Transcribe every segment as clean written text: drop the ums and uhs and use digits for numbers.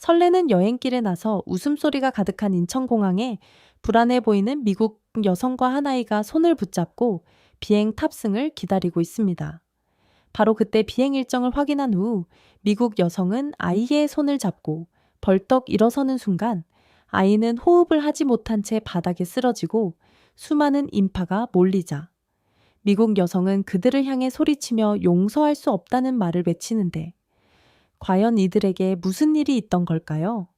설레는 여행길에 나서 웃음소리가 가득한 인천공항에 불안해 보이는 미국 여성과 한 아이가 손을 붙잡고 비행 탑승을 기다리고 있습니다. 바로 그때 비행 일정을 확인한 후 미국 여성은 아이의 손을 잡고 벌떡 일어서는 순간 아이는 호흡을 하지 못한 채 바닥에 쓰러지고 수많은 인파가 몰리자 미국 여성은 그들을 향해 소리치며 용서할 수 없다는 말을 외치는데 과연 이들에게 무슨 일이 있던 걸까요?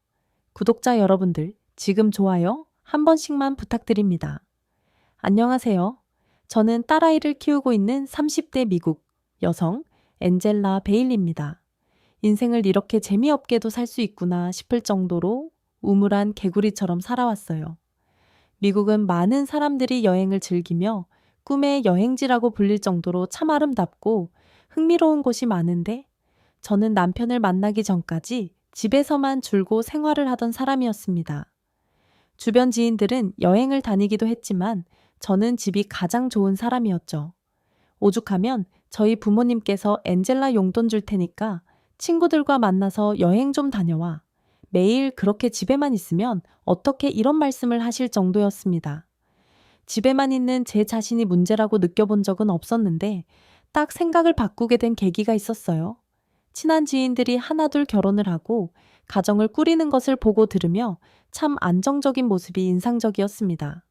구독자 여러분들, 지금 좋아요 한 번씩만 부탁드립니다. 안녕하세요. 저는 딸아이를 키우고 있는 30대 미국 여성 엔젤라 베일리입니다. 인생을 이렇게 재미없게도 살 수 있구나 싶을 정도로 우물한 개구리처럼 살아왔어요. 미국은 많은 사람들이 여행을 즐기며 꿈의 여행지라고 불릴 정도로 참 아름답고 흥미로운 곳이 많은데 저는 남편을 만나기 전까지 집에서만 줄곧 생활을 하던 사람이었습니다. 주변 지인들은 여행을 다니기도 했지만 저는 집이 가장 좋은 사람이었죠. 오죽하면 저희 부모님께서 엔젤라 용돈 줄 테니까 친구들과 만나서 여행 좀 다녀와. 매일 그렇게 집에만 있으면 어떻게 이런 말씀을 하실 정도였습니다. 집에만 있는 제 자신이 문제라고 느껴본 적은 없었는데 딱 생각을 바꾸게 된 계기가 있었어요. 친한 지인들이 하나둘 결혼을 하고 가정을 꾸리는 것을 보고 들으며 참 안정적인 모습이 인상적이었습니다.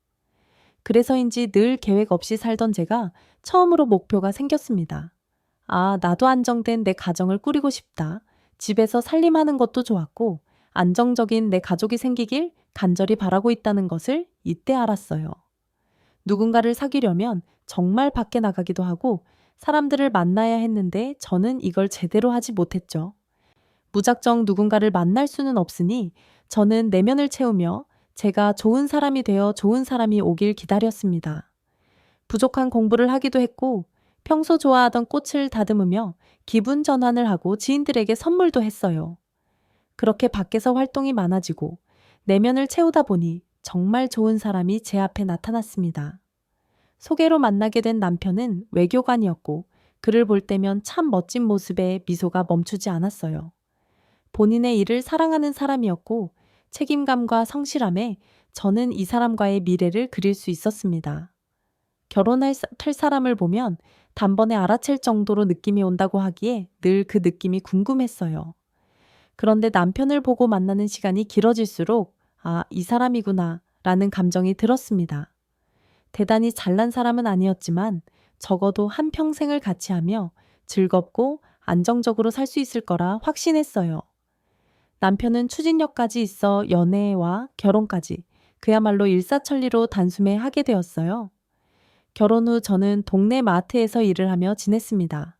그래서인지 늘 계획 없이 살던 제가 처음으로 목표가 생겼습니다. 아, 나도 안정된 내 가정을 꾸리고 싶다. 집에서 살림하는 것도 좋았고 안정적인 내 가족이 생기길 간절히 바라고 있다는 것을 이때 알았어요. 누군가를 사귀려면 정말 밖에 나가기도 하고 사람들을 만나야 했는데 저는 이걸 제대로 하지 못했죠. 무작정 누군가를 만날 수는 없으니 저는 내면을 채우며 제가 좋은 사람이 되어 좋은 사람이 오길 기다렸습니다. 부족한 공부를 하기도 했고 평소 좋아하던 꽃을 다듬으며 기분 전환을 하고 지인들에게 선물도 했어요. 그렇게 밖에서 활동이 많아지고 내면을 채우다 보니 정말 좋은 사람이 제 앞에 나타났습니다. 소개로 만나게 된 남편은 외교관이었고 그를 볼 때면 참 멋진 모습에 미소가 멈추지 않았어요. 본인의 일을 사랑하는 사람이었고 책임감과 성실함에 저는 이 사람과의 미래를 그릴 수 있었습니다. 결혼할 사람을 보면 단번에 알아챌 정도로 느낌이 온다고 하기에 늘 그 느낌이 궁금했어요. 그런데 남편을 보고 만나는 시간이 길어질수록 아, 이 사람이구나 라는 감정이 들었습니다. 대단히 잘난 사람은 아니었지만 적어도 한평생을 같이 하며 즐겁고 안정적으로 살 수 있을 거라 확신했어요. 남편은 추진력까지 있어 연애와 결혼까지 그야말로 일사천리로 단숨에 하게 되었어요. 결혼 후 저는 동네 마트에서 일을 하며 지냈습니다.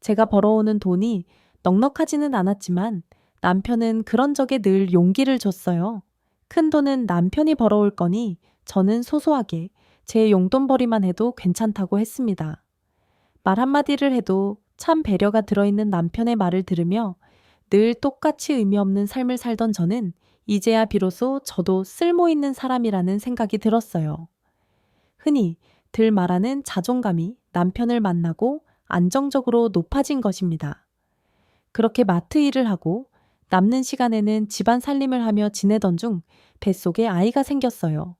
제가 벌어오는 돈이 넉넉하지는 않았지만 남편은 그런 적에 늘 용기를 줬어요. 큰 돈은 남편이 벌어올 거니 저는 소소하게 제 용돈벌이만 해도 괜찮다고 했습니다. 말 한마디를 해도 참 배려가 들어있는 남편의 말을 들으며 늘 똑같이 의미 없는 삶을 살던 저는 이제야 비로소 저도 쓸모있는 사람이라는 생각이 들었어요. 흔히 들 말하는 자존감이 남편을 만나고 안정적으로 높아진 것입니다. 그렇게 마트 일을 하고 남는 시간에는 집안 살림을 하며 지내던 중 뱃속에 아이가 생겼어요.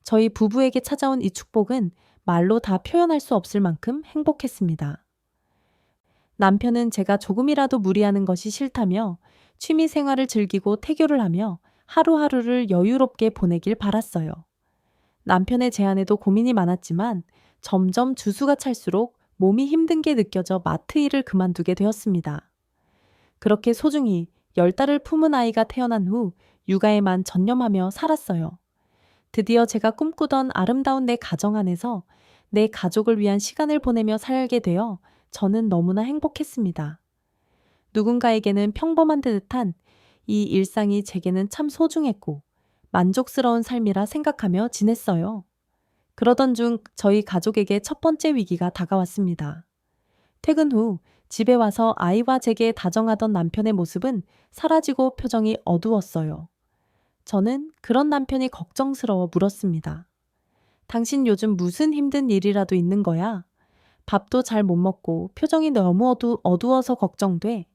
저희 부부에게 찾아온 이 축복은 말로 다 표현할 수 없을 만큼 행복했습니다. 남편은 제가 조금이라도 무리하는 것이 싫다며 취미 생활을 즐기고 태교를 하며 하루하루를 여유롭게 보내길 바랐어요. 남편의 제안에도 고민이 많았지만 점점 주수가 찰수록 몸이 힘든 게 느껴져 마트 일을 그만두게 되었습니다. 그렇게 소중히 10달을 품은 아이가 태어난 후 육아에만 전념하며 살았어요. 드디어 제가 꿈꾸던 아름다운 내 가정 안에서 내 가족을 위한 시간을 보내며 살게 되어 저는 너무나 행복했습니다. 누군가에게는 평범한 듯한 이 일상이 제게는 참 소중했고 만족스러운 삶이라 생각하며 지냈어요. 그러던 중 저희 가족에게 첫 번째 위기가 다가왔습니다. 퇴근 후 집에 와서 아이와 제게 다정하던 남편의 모습은 사라지고 표정이 어두웠어요. 저는 그런 남편이 걱정스러워 물었습니다. 당신 요즘 무슨 힘든 일이라도 있는 거야? 밥도 잘 못 먹고 표정이 너무 어두워서 걱정돼.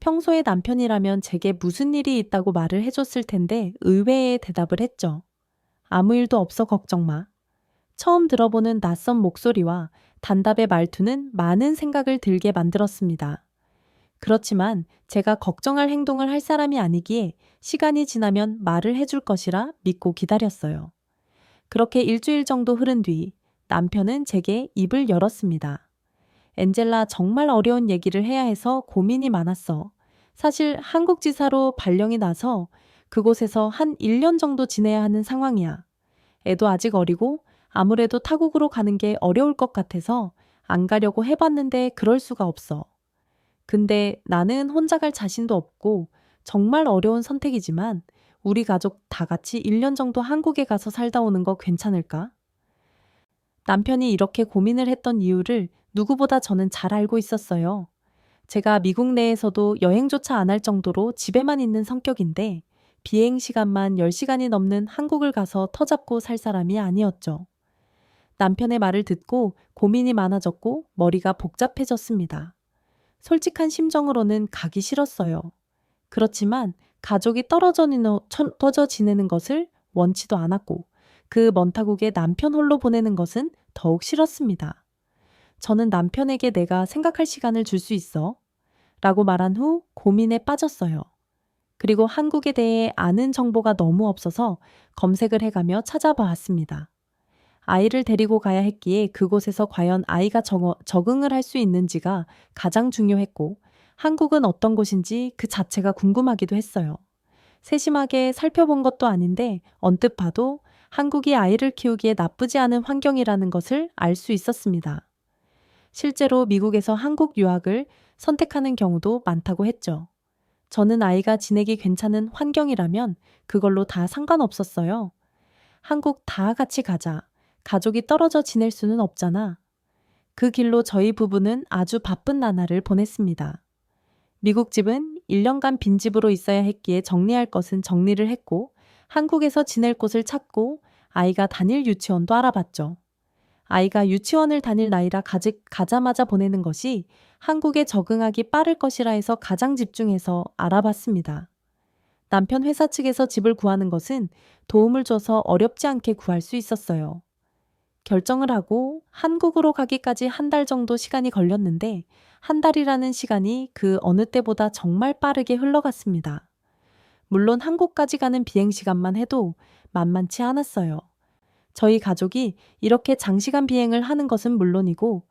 평소에 남편이라면 제게 무슨 일이 있다고 말을 해줬을 텐데 의외의 대답을 했죠. 아무 일도 없어 걱정 마. 처음 들어보는 낯선 목소리와 단답의 말투는 많은 생각을 들게 만들었습니다. 그렇지만 제가 걱정할 행동을 할 사람이 아니기에 시간이 지나면 말을 해줄 것이라 믿고 기다렸어요. 그렇게 일주일 정도 흐른 뒤 남편은 제게 입을 열었습니다. 엔젤라, 정말 어려운 얘기를 해야 해서 고민이 많았어. 사실 한국 지사로 발령이 나서 그곳에서 한 1년 정도 지내야 하는 상황이야. 애도 아직 어리고 아무래도 타국으로 가는 게 어려울 것 같아서 안 가려고 해봤는데 그럴 수가 없어. 근데 나는 혼자 갈 자신도 없고 정말 어려운 선택이지만 우리 가족 다 같이 1년 정도 한국에 가서 살다 오는 거 괜찮을까? 남편이 이렇게 고민을 했던 이유를 누구보다 저는 잘 알고 있었어요. 제가 미국 내에서도 여행조차 안 할 정도로 집에만 있는 성격인데 비행 시간만 10시간이 넘는 한국을 가서 터잡고 살 사람이 아니었죠. 남편의 말을 듣고 고민이 많아졌고 머리가 복잡해졌습니다. 솔직한 심정으로는 가기 싫었어요. 그렇지만 가족이 떨어져 지내는 것을 원치도 않았고 그 먼 타국에 남편 홀로 보내는 것은 더욱 싫었습니다. 저는 남편에게 내가 생각할 시간을 줄 수 있어? 라고 말한 후 고민에 빠졌어요. 그리고 한국에 대해 아는 정보가 너무 없어서 검색을 해가며 찾아보았습니다. 아이를 데리고 가야 했기에 그곳에서 과연 아이가 적응을 할 수 있는지가 가장 중요했고 한국은 어떤 곳인지 그 자체가 궁금하기도 했어요. 세심하게 살펴본 것도 아닌데 언뜻 봐도 한국이 아이를 키우기에 나쁘지 않은 환경이라는 것을 알 수 있었습니다. 실제로 미국에서 한국 유학을 선택하는 경우도 많다고 했죠. 저는 아이가 지내기 괜찮은 환경이라면 그걸로 다 상관없었어요. 한국 다 같이 가자. 가족이 떨어져 지낼 수는 없잖아. 그 길로 저희 부부는 아주 바쁜 나날을 보냈습니다. 미국 집은 1년간 빈집으로 있어야 했기에 정리할 것은 정리를 했고 한국에서 지낼 곳을 찾고 아이가 다닐 유치원도 알아봤죠. 아이가 유치원을 다닐 나이라 가자마자 보내는 것이 한국에 적응하기 빠를 것이라 해서 가장 집중해서 알아봤습니다. 남편 회사 측에서 집을 구하는 것은 도움을 줘서 어렵지 않게 구할 수 있었어요. 결정을 하고 한국으로 가기까지 한 달 정도 시간이 걸렸는데 한 달이라는 시간이 그 어느 때보다 정말 빠르게 흘러갔습니다. 물론 한국까지 가는 비행 시간만 해도 만만치 않았어요. 저희 가족이 이렇게 장시간 비행을 하는 것은 물론이고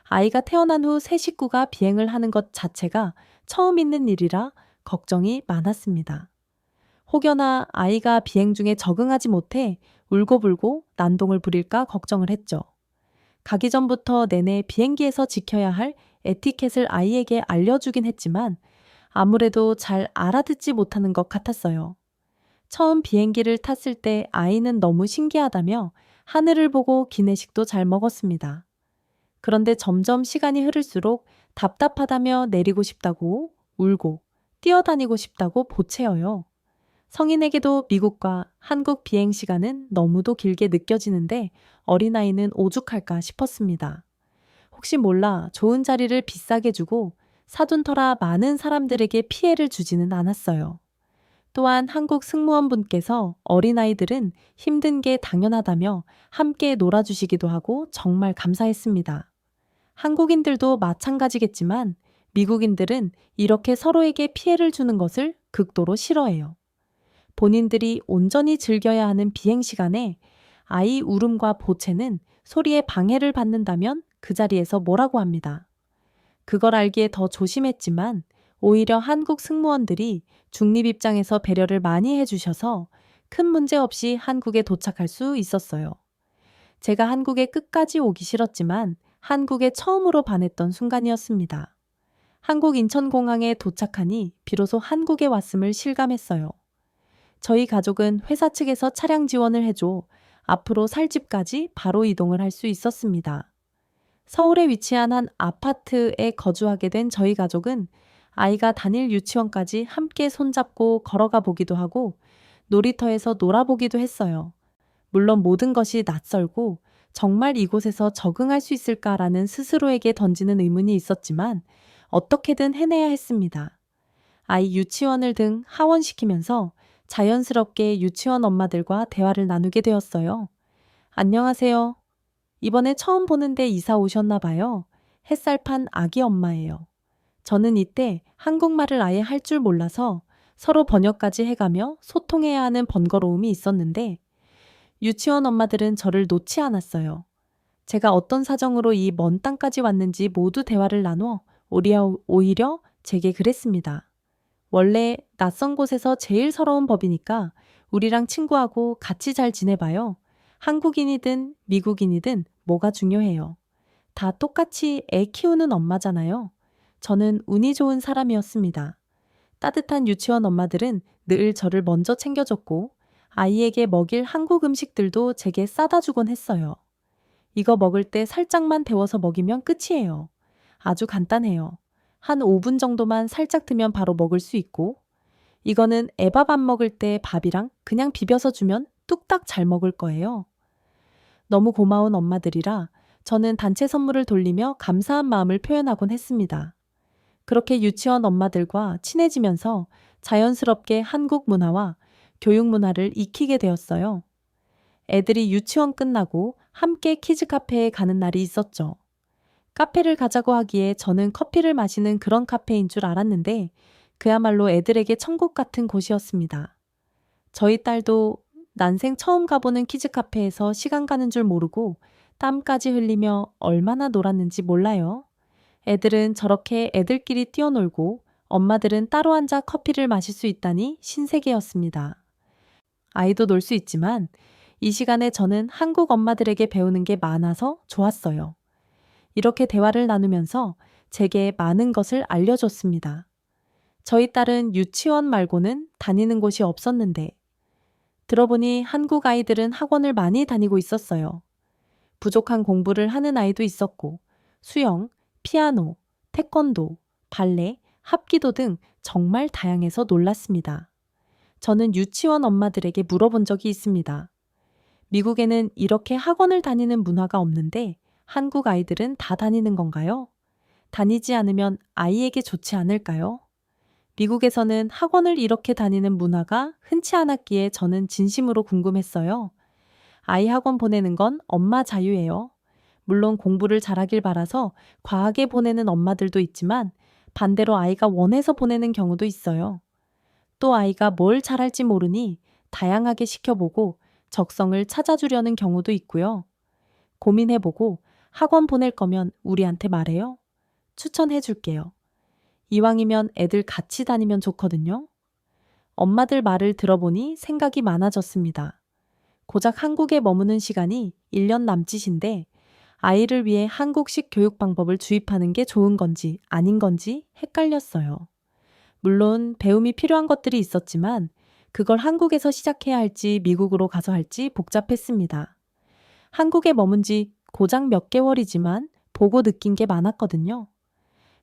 아이가 태어난 후 새 식구가 비행을 하는 것 자체가 처음 있는 일이라 걱정이 많았습니다. 혹여나 아이가 비행 중에 적응하지 못해 울고불고 난동을 부릴까 걱정을 했죠. 가기 전부터 내내 비행기에서 지켜야 할 에티켓을 아이에게 알려주긴 했지만 아무래도 잘 알아듣지 못하는 것 같았어요. 처음 비행기를 탔을 때 아이는 너무 신기하다며 하늘을 보고 기내식도 잘 먹었습니다. 그런데 점점 시간이 흐를수록 답답하다며 내리고 싶다고 울고 뛰어다니고 싶다고 보채어요. 성인에게도 미국과 한국 비행 시간은 너무도 길게 느껴지는데 어린아이는 오죽할까 싶었습니다. 혹시 몰라 좋은 자리를 비싸게 주고 사둔 터라 많은 사람들에게 피해를 주지는 않았어요. 또한 한국 승무원분께서 어린아이들은 힘든 게 당연하다며 함께 놀아주시기도 하고 정말 감사했습니다. 한국인들도 마찬가지겠지만 미국인들은 이렇게 서로에게 피해를 주는 것을 극도로 싫어해요. 본인들이 온전히 즐겨야 하는 비행 시간에 아이 울음과 보채는 소리에 방해를 받는다면 그 자리에서 뭐라고 합니다. 그걸 알기에 더 조심했지만 오히려 한국 승무원들이 중립 입장에서 배려를 많이 해주셔서 큰 문제 없이 한국에 도착할 수 있었어요. 제가 한국에 끝까지 오기 싫었지만 한국에 처음으로 반했던 순간이었습니다. 한국 인천공항에 도착하니 비로소 한국에 왔음을 실감했어요. 저희 가족은 회사 측에서 차량 지원을 해줘 앞으로 살 집까지 바로 이동을 할 수 있었습니다. 서울에 위치한 한 아파트에 거주하게 된 저희 가족은 아이가 다닐 유치원까지 함께 손잡고 걸어가 보기도 하고 놀이터에서 놀아보기도 했어요. 물론 모든 것이 낯설고 정말 이곳에서 적응할 수 있을까라는 스스로에게 던지는 의문이 있었지만 어떻게든 해내야 했습니다. 아이 유치원을 등 하원시키면서 자연스럽게 유치원 엄마들과 대화를 나누게 되었어요. 안녕하세요. 이번에 처음 보는데 이사 오셨나 봐요. 햇살판 아기 엄마예요. 저는 이때 한국말을 아예 할 줄 몰라서 서로 번역까지 해가며 소통해야 하는 번거로움이 있었는데 유치원 엄마들은 저를 놓지 않았어요. 제가 어떤 사정으로 이 먼 땅까지 왔는지 모두 대화를 나누어 오히려 제게 그랬습니다. 원래 낯선 곳에서 제일 서러운 법이니까 우리랑 친구하고 같이 잘 지내봐요. 한국인이든 미국인이든 뭐가 중요해요. 다 똑같이 애 키우는 엄마잖아요. 저는 운이 좋은 사람이었습니다. 따뜻한 유치원 엄마들은 늘 저를 먼저 챙겨줬고 아이에게 먹일 한국 음식들도 제게 싸다 주곤 했어요. 이거 먹을 때 살짝만 데워서 먹이면 끝이에요. 아주 간단해요. 한 5분 정도만 살짝 트면 바로 먹을 수 있고 이거는 애밥 안 먹을 때 밥이랑 그냥 비벼서 주면 뚝딱 잘 먹을 거예요. 너무 고마운 엄마들이라 저는 단체 선물을 돌리며 감사한 마음을 표현하곤 했습니다. 그렇게 유치원 엄마들과 친해지면서 자연스럽게 한국 문화와 교육 문화를 익히게 되었어요. 애들이 유치원 끝나고 함께 키즈 카페에 가는 날이 있었죠. 카페를 가자고 하기에 저는 커피를 마시는 그런 카페인 줄 알았는데 그야말로 애들에게 천국 같은 곳이었습니다. 저희 딸도 난생 처음 가보는 키즈 카페에서 시간 가는 줄 모르고 땀까지 흘리며 얼마나 놀았는지 몰라요. 애들은 저렇게 애들끼리 뛰어놀고 엄마들은 따로 앉아 커피를 마실 수 있다니 신세계였습니다. 아이도 놀 수 있지만 이 시간에 저는 한국 엄마들에게 배우는 게 많아서 좋았어요. 이렇게 대화를 나누면서 제게 많은 것을 알려줬습니다. 저희 딸은 유치원 말고는 다니는 곳이 없었는데 들어보니 한국 아이들은 학원을 많이 다니고 있었어요. 부족한 공부를 하는 아이도 있었고 수영, 피아노, 태권도, 발레, 합기도 등 정말 다양해서 놀랐습니다. 저는 유치원 엄마들에게 물어본 적이 있습니다. 미국에는 이렇게 학원을 다니는 문화가 없는데 한국 아이들은 다 다니는 건가요? 다니지 않으면 아이에게 좋지 않을까요? 미국에서는 학원을 이렇게 다니는 문화가 흔치 않았기에 저는 진심으로 궁금했어요. 아이 학원 보내는 건 엄마 자유예요. 물론 공부를 잘하길 바라서 과하게 보내는 엄마들도 있지만 반대로 아이가 원해서 보내는 경우도 있어요. 또 아이가 뭘 잘할지 모르니 다양하게 시켜보고 적성을 찾아주려는 경우도 있고요. 고민해보고 학원 보낼 거면 우리한테 말해요. 추천해 줄게요. 이왕이면 애들 같이 다니면 좋거든요. 엄마들 말을 들어보니 생각이 많아졌습니다. 고작 한국에 머무는 시간이 1년 남짓인데 아이를 위해 한국식 교육 방법을 주입하는 게 좋은 건지 아닌 건지 헷갈렸어요. 물론 배움이 필요한 것들이 있었지만 그걸 한국에서 시작해야 할지 미국으로 가서 할지 복잡했습니다. 한국에 머문 지 고작 몇 개월이지만 보고 느낀 게 많았거든요.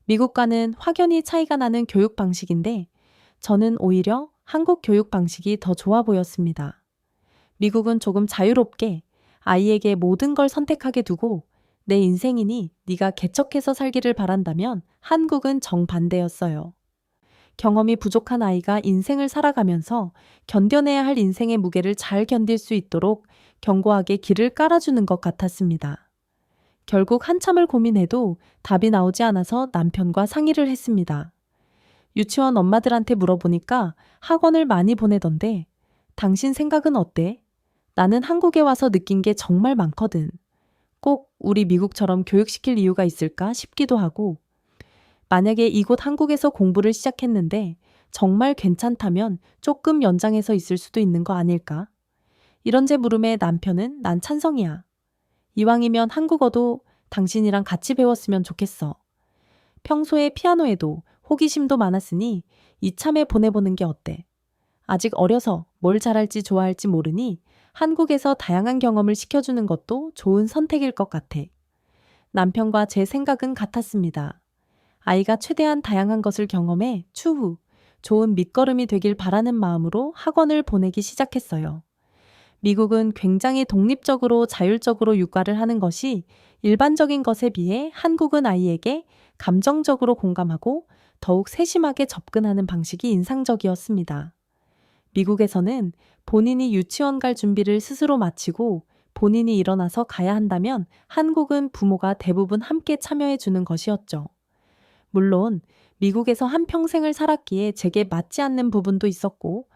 미국과는 확연히 차이가 나는 교육 방식인데 저는 오히려 한국 교육 방식이 더 좋아 보였습니다. 미국은 조금 자유롭게 아이에게 모든 걸 선택하게 두고 내 인생이니 네가 개척해서 살기를 바란다면 한국은 정반대였어요. 경험이 부족한 아이가 인생을 살아가면서 견뎌내야 할 인생의 무게를 잘 견딜 수 있도록 견고하게 길을 깔아주는 것 같았습니다. 결국 한참을 고민해도 답이 나오지 않아서 남편과 상의를 했습니다. 유치원 엄마들한테 물어보니까 학원을 많이 보내던데 당신 생각은 어때? 나는 한국에 와서 느낀 게 정말 많거든. 꼭 우리 미국처럼 교육시킬 이유가 있을까 싶기도 하고 만약에 이곳 한국에서 공부를 시작했는데 정말 괜찮다면 조금 연장해서 있을 수도 있는 거 아닐까? 이런 제 물음에 남편은 난 찬성이야. 이왕이면 한국어도 당신이랑 같이 배웠으면 좋겠어. 평소에 피아노에도 호기심도 많았으니 이참에 보내보는 게 어때? 아직 어려서 뭘 잘할지 좋아할지 모르니 한국에서 다양한 경험을 시켜주는 것도 좋은 선택일 것 같아. 남편과 제 생각은 같았습니다. 아이가 최대한 다양한 것을 경험해 추후 좋은 밑거름이 되길 바라는 마음으로 학원을 보내기 시작했어요. 미국은 굉장히 독립적으로 자율적으로 육아를 하는 것이 일반적인 것에 비해 한국은 아이에게 감정적으로 공감하고 더욱 세심하게 접근하는 방식이 인상적이었습니다. 미국에서는 본인이 유치원 갈 준비를 스스로 마치고 본인이 일어나서 가야 한다면 한국은 부모가 대부분 함께 참여해 주는 것이었죠. 물론 미국에서 한평생을 살았기에 제게 맞지 않는 부분도 있었고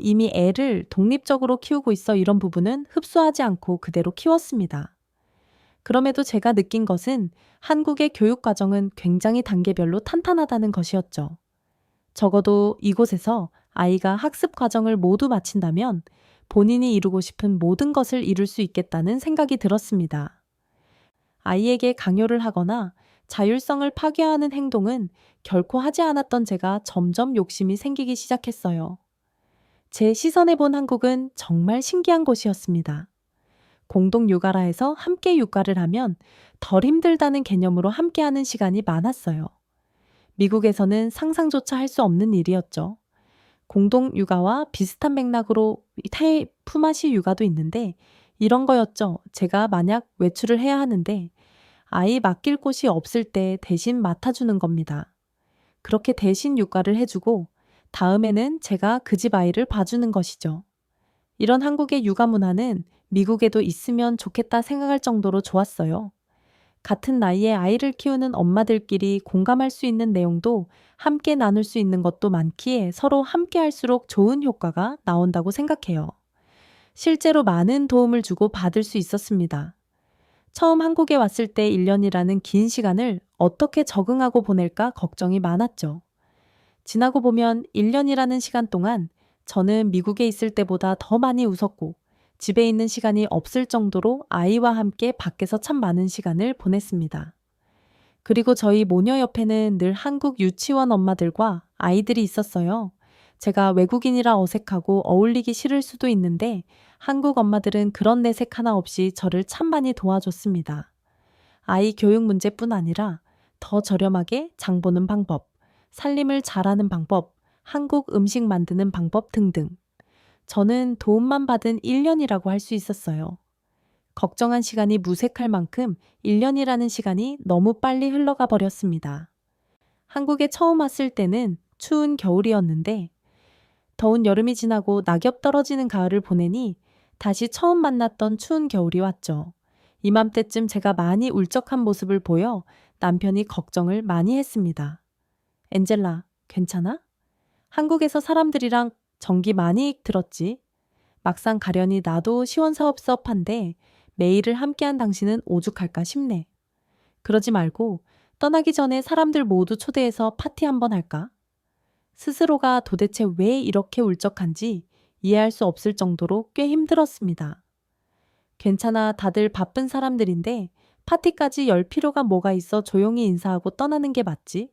이미 애를 독립적으로 키우고 있어 이런 부분은 흡수하지 않고 그대로 키웠습니다. 그럼에도 제가 느낀 것은 한국의 교육 과정은 굉장히 단계별로 탄탄하다는 것이었죠. 적어도 이곳에서 아이가 학습 과정을 모두 마친다면 본인이 이루고 싶은 모든 것을 이룰 수 있겠다는 생각이 들었습니다. 아이에게 강요를 하거나 자율성을 파괴하는 행동은 결코 하지 않았던 제가 점점 욕심이 생기기 시작했어요. 제 시선에 본 한국은 정말 신기한 곳이었습니다. 공동 육아라 해서 함께 육아를 하면 덜 힘들다는 개념으로 함께하는 시간이 많았어요. 미국에서는 상상조차 할 수 없는 일이었죠. 공동 육아와 비슷한 맥락으로 품앗이 육아도 있는데 이런 거였죠. 제가 만약 외출을 해야 하는데 아이 맡길 곳이 없을 때 대신 맡아주는 겁니다. 그렇게 대신 육아를 해주고 다음에는 제가 그 집 아이를 봐주는 것이죠. 이런 한국의 육아 문화는 미국에도 있으면 좋겠다 생각할 정도로 좋았어요. 같은 나이에 아이를 키우는 엄마들끼리 공감할 수 있는 내용도 함께 나눌 수 있는 것도 많기에 서로 함께 할수록 좋은 효과가 나온다고 생각해요. 실제로 많은 도움을 주고 받을 수 있었습니다. 처음 한국에 왔을 때 1년이라는 긴 시간을 어떻게 적응하고 보낼까 걱정이 많았죠. 지나고 보면 1년이라는 시간 동안 저는 미국에 있을 때보다 더 많이 웃었고 집에 있는 시간이 없을 정도로 아이와 함께 밖에서 참 많은 시간을 보냈습니다. 그리고 저희 모녀 옆에는 늘 한국 유치원 엄마들과 아이들이 있었어요. 제가 외국인이라 어색하고 어울리기 싫을 수도 있는데 한국 엄마들은 그런 내색 하나 없이 저를 참 많이 도와줬습니다. 아이 교육 문제뿐 아니라 더 저렴하게 장 보는 방법, 살림을 잘하는 방법, 한국 음식 만드는 방법 등등. 저는 도움만 받은 1년이라고 할 수 있었어요. 걱정한 시간이 무색할 만큼 1년이라는 시간이 너무 빨리 흘러가 버렸습니다. 한국에 처음 왔을 때는 추운 겨울이었는데 더운 여름이 지나고 낙엽 떨어지는 가을을 보내니 다시 처음 만났던 추운 겨울이 왔죠. 이맘때쯤 제가 많이 울적한 모습을 보여 남편이 걱정을 많이 했습니다. 엔젤라, 괜찮아? 한국에서 사람들이랑 전기 많이 들었지? 막상 가려니 나도 시원섭섭한데 매일을 함께한 당신은 오죽할까 싶네. 그러지 말고 떠나기 전에 사람들 모두 초대해서 파티 한번 할까? 스스로가 도대체 왜 이렇게 울적한지 이해할 수 없을 정도로 꽤 힘들었습니다. 괜찮아, 다들 바쁜 사람들인데 파티까지 열 필요가 뭐가 있어 조용히 인사하고 떠나는 게 맞지?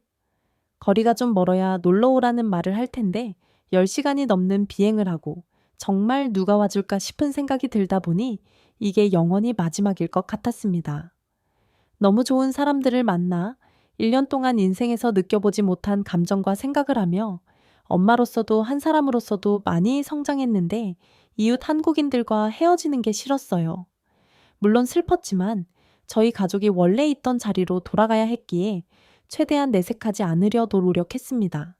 거리가 좀 멀어야 놀러 오라는 말을 할 텐데 10시간이 넘는 비행을 하고 정말 누가 와줄까 싶은 생각이 들다 보니 이게 영원히 마지막일 것 같았습니다. 너무 좋은 사람들을 만나 1년 동안 인생에서 느껴보지 못한 감정과 생각을 하며 엄마로서도 한 사람으로서도 많이 성장했는데 이웃 한국인들과 헤어지는 게 싫었어요. 물론 슬펐지만 저희 가족이 원래 있던 자리로 돌아가야 했기에 최대한 내색하지 않으려 노력했습니다.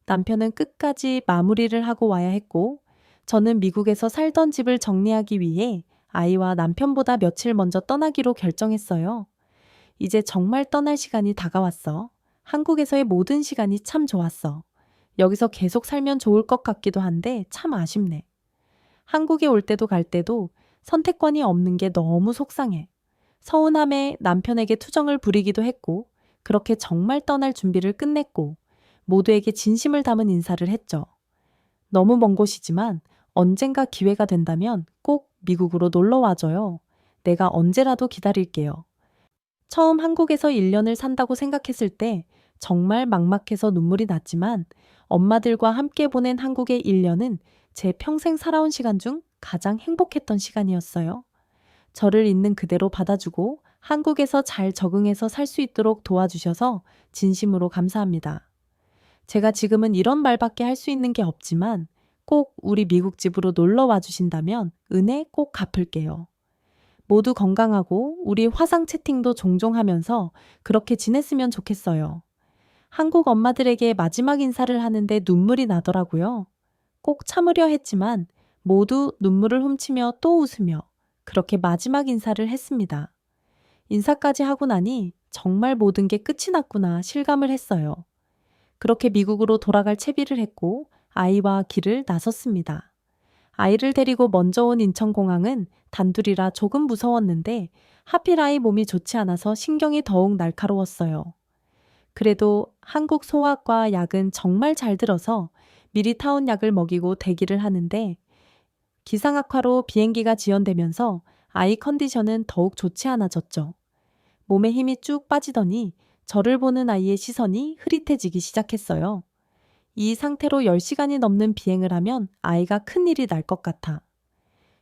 남편은 끝까지 마무리를 하고 와야 했고 저는 미국에서 살던 집을 정리하기 위해 아이와 남편보다 며칠 먼저 떠나기로 결정했어요. 이제 정말 떠날 시간이 다가왔어. 한국에서의 모든 시간이 참 좋았어. 여기서 계속 살면 좋을 것 같기도 한데 참 아쉽네. 한국에 올 때도 갈 때도 선택권이 없는 게 너무 속상해. 서운함에 남편에게 투정을 부리기도 했고 그렇게 정말 떠날 준비를 끝냈고 모두에게 진심을 담은 인사를 했죠. 너무 먼 곳이지만 언젠가 기회가 된다면 꼭 미국으로 놀러 와줘요. 내가 언제라도 기다릴게요. 처음 한국에서 1년을 산다고 생각했을 때 정말 막막해서 눈물이 났지만 엄마들과 함께 보낸 한국의 1년은 제 평생 살아온 시간 중 가장 행복했던 시간이었어요. 저를 있는 그대로 받아주고 한국에서 잘 적응해서 살 수 있도록 도와주셔서 진심으로 감사합니다. 제가 지금은 이런 말밖에 할 수 있는 게 없지만 꼭 우리 미국 집으로 놀러 와 주신다면 은혜 꼭 갚을게요. 모두 건강하고 우리 화상 채팅도 종종 하면서 그렇게 지냈으면 좋겠어요. 한국 엄마들에게 마지막 인사를 하는데 눈물이 나더라고요. 꼭 참으려 했지만 모두 눈물을 훔치며 또 웃으며 그렇게 마지막 인사를 했습니다. 인사까지 하고 나니 정말 모든 게 끝이 났구나 실감을 했어요. 그렇게 미국으로 돌아갈 채비를 했고 아이와 길을 나섰습니다. 아이를 데리고 먼저 온 인천공항은 단둘이라 조금 무서웠는데 하필 아이 몸이 좋지 않아서 신경이 더욱 날카로웠어요. 그래도 한국 소아과 약은 정말 잘 들어서 미리 타온 약을 먹이고 대기를 하는데 기상 악화로 비행기가 지연되면서 아이 컨디션은 더욱 좋지 않아졌죠. 몸에 힘이 쭉 빠지더니 저를 보는 아이의 시선이 흐릿해지기 시작했어요. 이 상태로 10시간이 넘는 비행을 하면 아이가 큰일이 날 것 같아.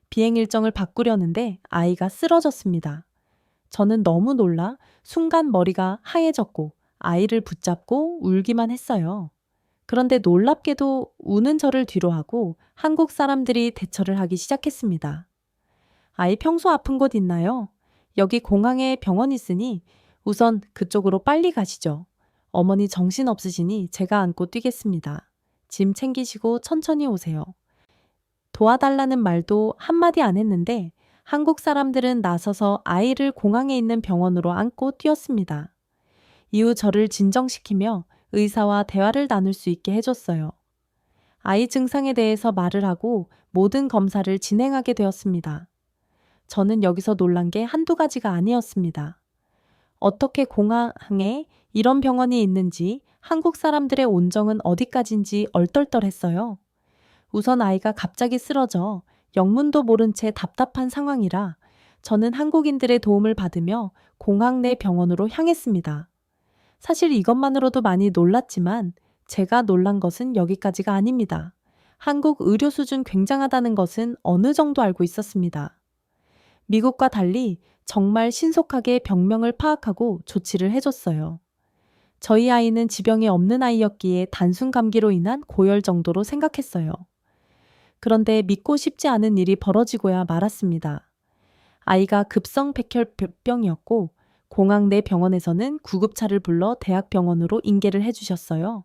비행 일정을 바꾸려는데 아이가 쓰러졌습니다. 저는 너무 놀라 순간 머리가 하얘졌고 아이를 붙잡고 울기만 했어요. 그런데 놀랍게도 우는 저를 뒤로 하고 한국 사람들이 대처를 하기 시작했습니다. 아이 평소 아픈 곳 있나요? 여기 공항에 병원 있으니 우선 그쪽으로 빨리 가시죠. 어머니 정신 없으시니 제가 안고 뛰겠습니다. 짐 챙기시고 천천히 오세요. 도와달라는 말도 한마디 안 했는데 한국 사람들은 나서서 아이를 공항에 있는 병원으로 안고 뛰었습니다. 이후 저를 진정시키며 의사와 대화를 나눌 수 있게 해줬어요. 아이 증상에 대해서 말을 하고 모든 검사를 진행하게 되었습니다. 저는 여기서 놀란 게 한두 가지가 아니었습니다. 어떻게 공항에 이런 병원이 있는지 한국 사람들의 온정은 어디까지인지 얼떨떨했어요. 우선 아이가 갑자기 쓰러져 영문도 모른 채 답답한 상황이라 저는 한국인들의 도움을 받으며 공항 내 병원으로 향했습니다. 사실 이것만으로도 많이 놀랐지만 제가 놀란 것은 여기까지가 아닙니다. 한국 의료 수준 굉장하다는 것은 어느 정도 알고 있었습니다. 미국과 달리 정말 신속하게 병명을 파악하고 조치를 해줬어요. 저희 아이는 지병이 없는 아이였기에 단순 감기로 인한 고열 정도로 생각했어요. 그런데 믿고 싶지 않은 일이 벌어지고야 말았습니다. 아이가 급성 백혈병이었고 공항 내 병원에서는 구급차를 불러 대학병원으로 인계를 해주셨어요.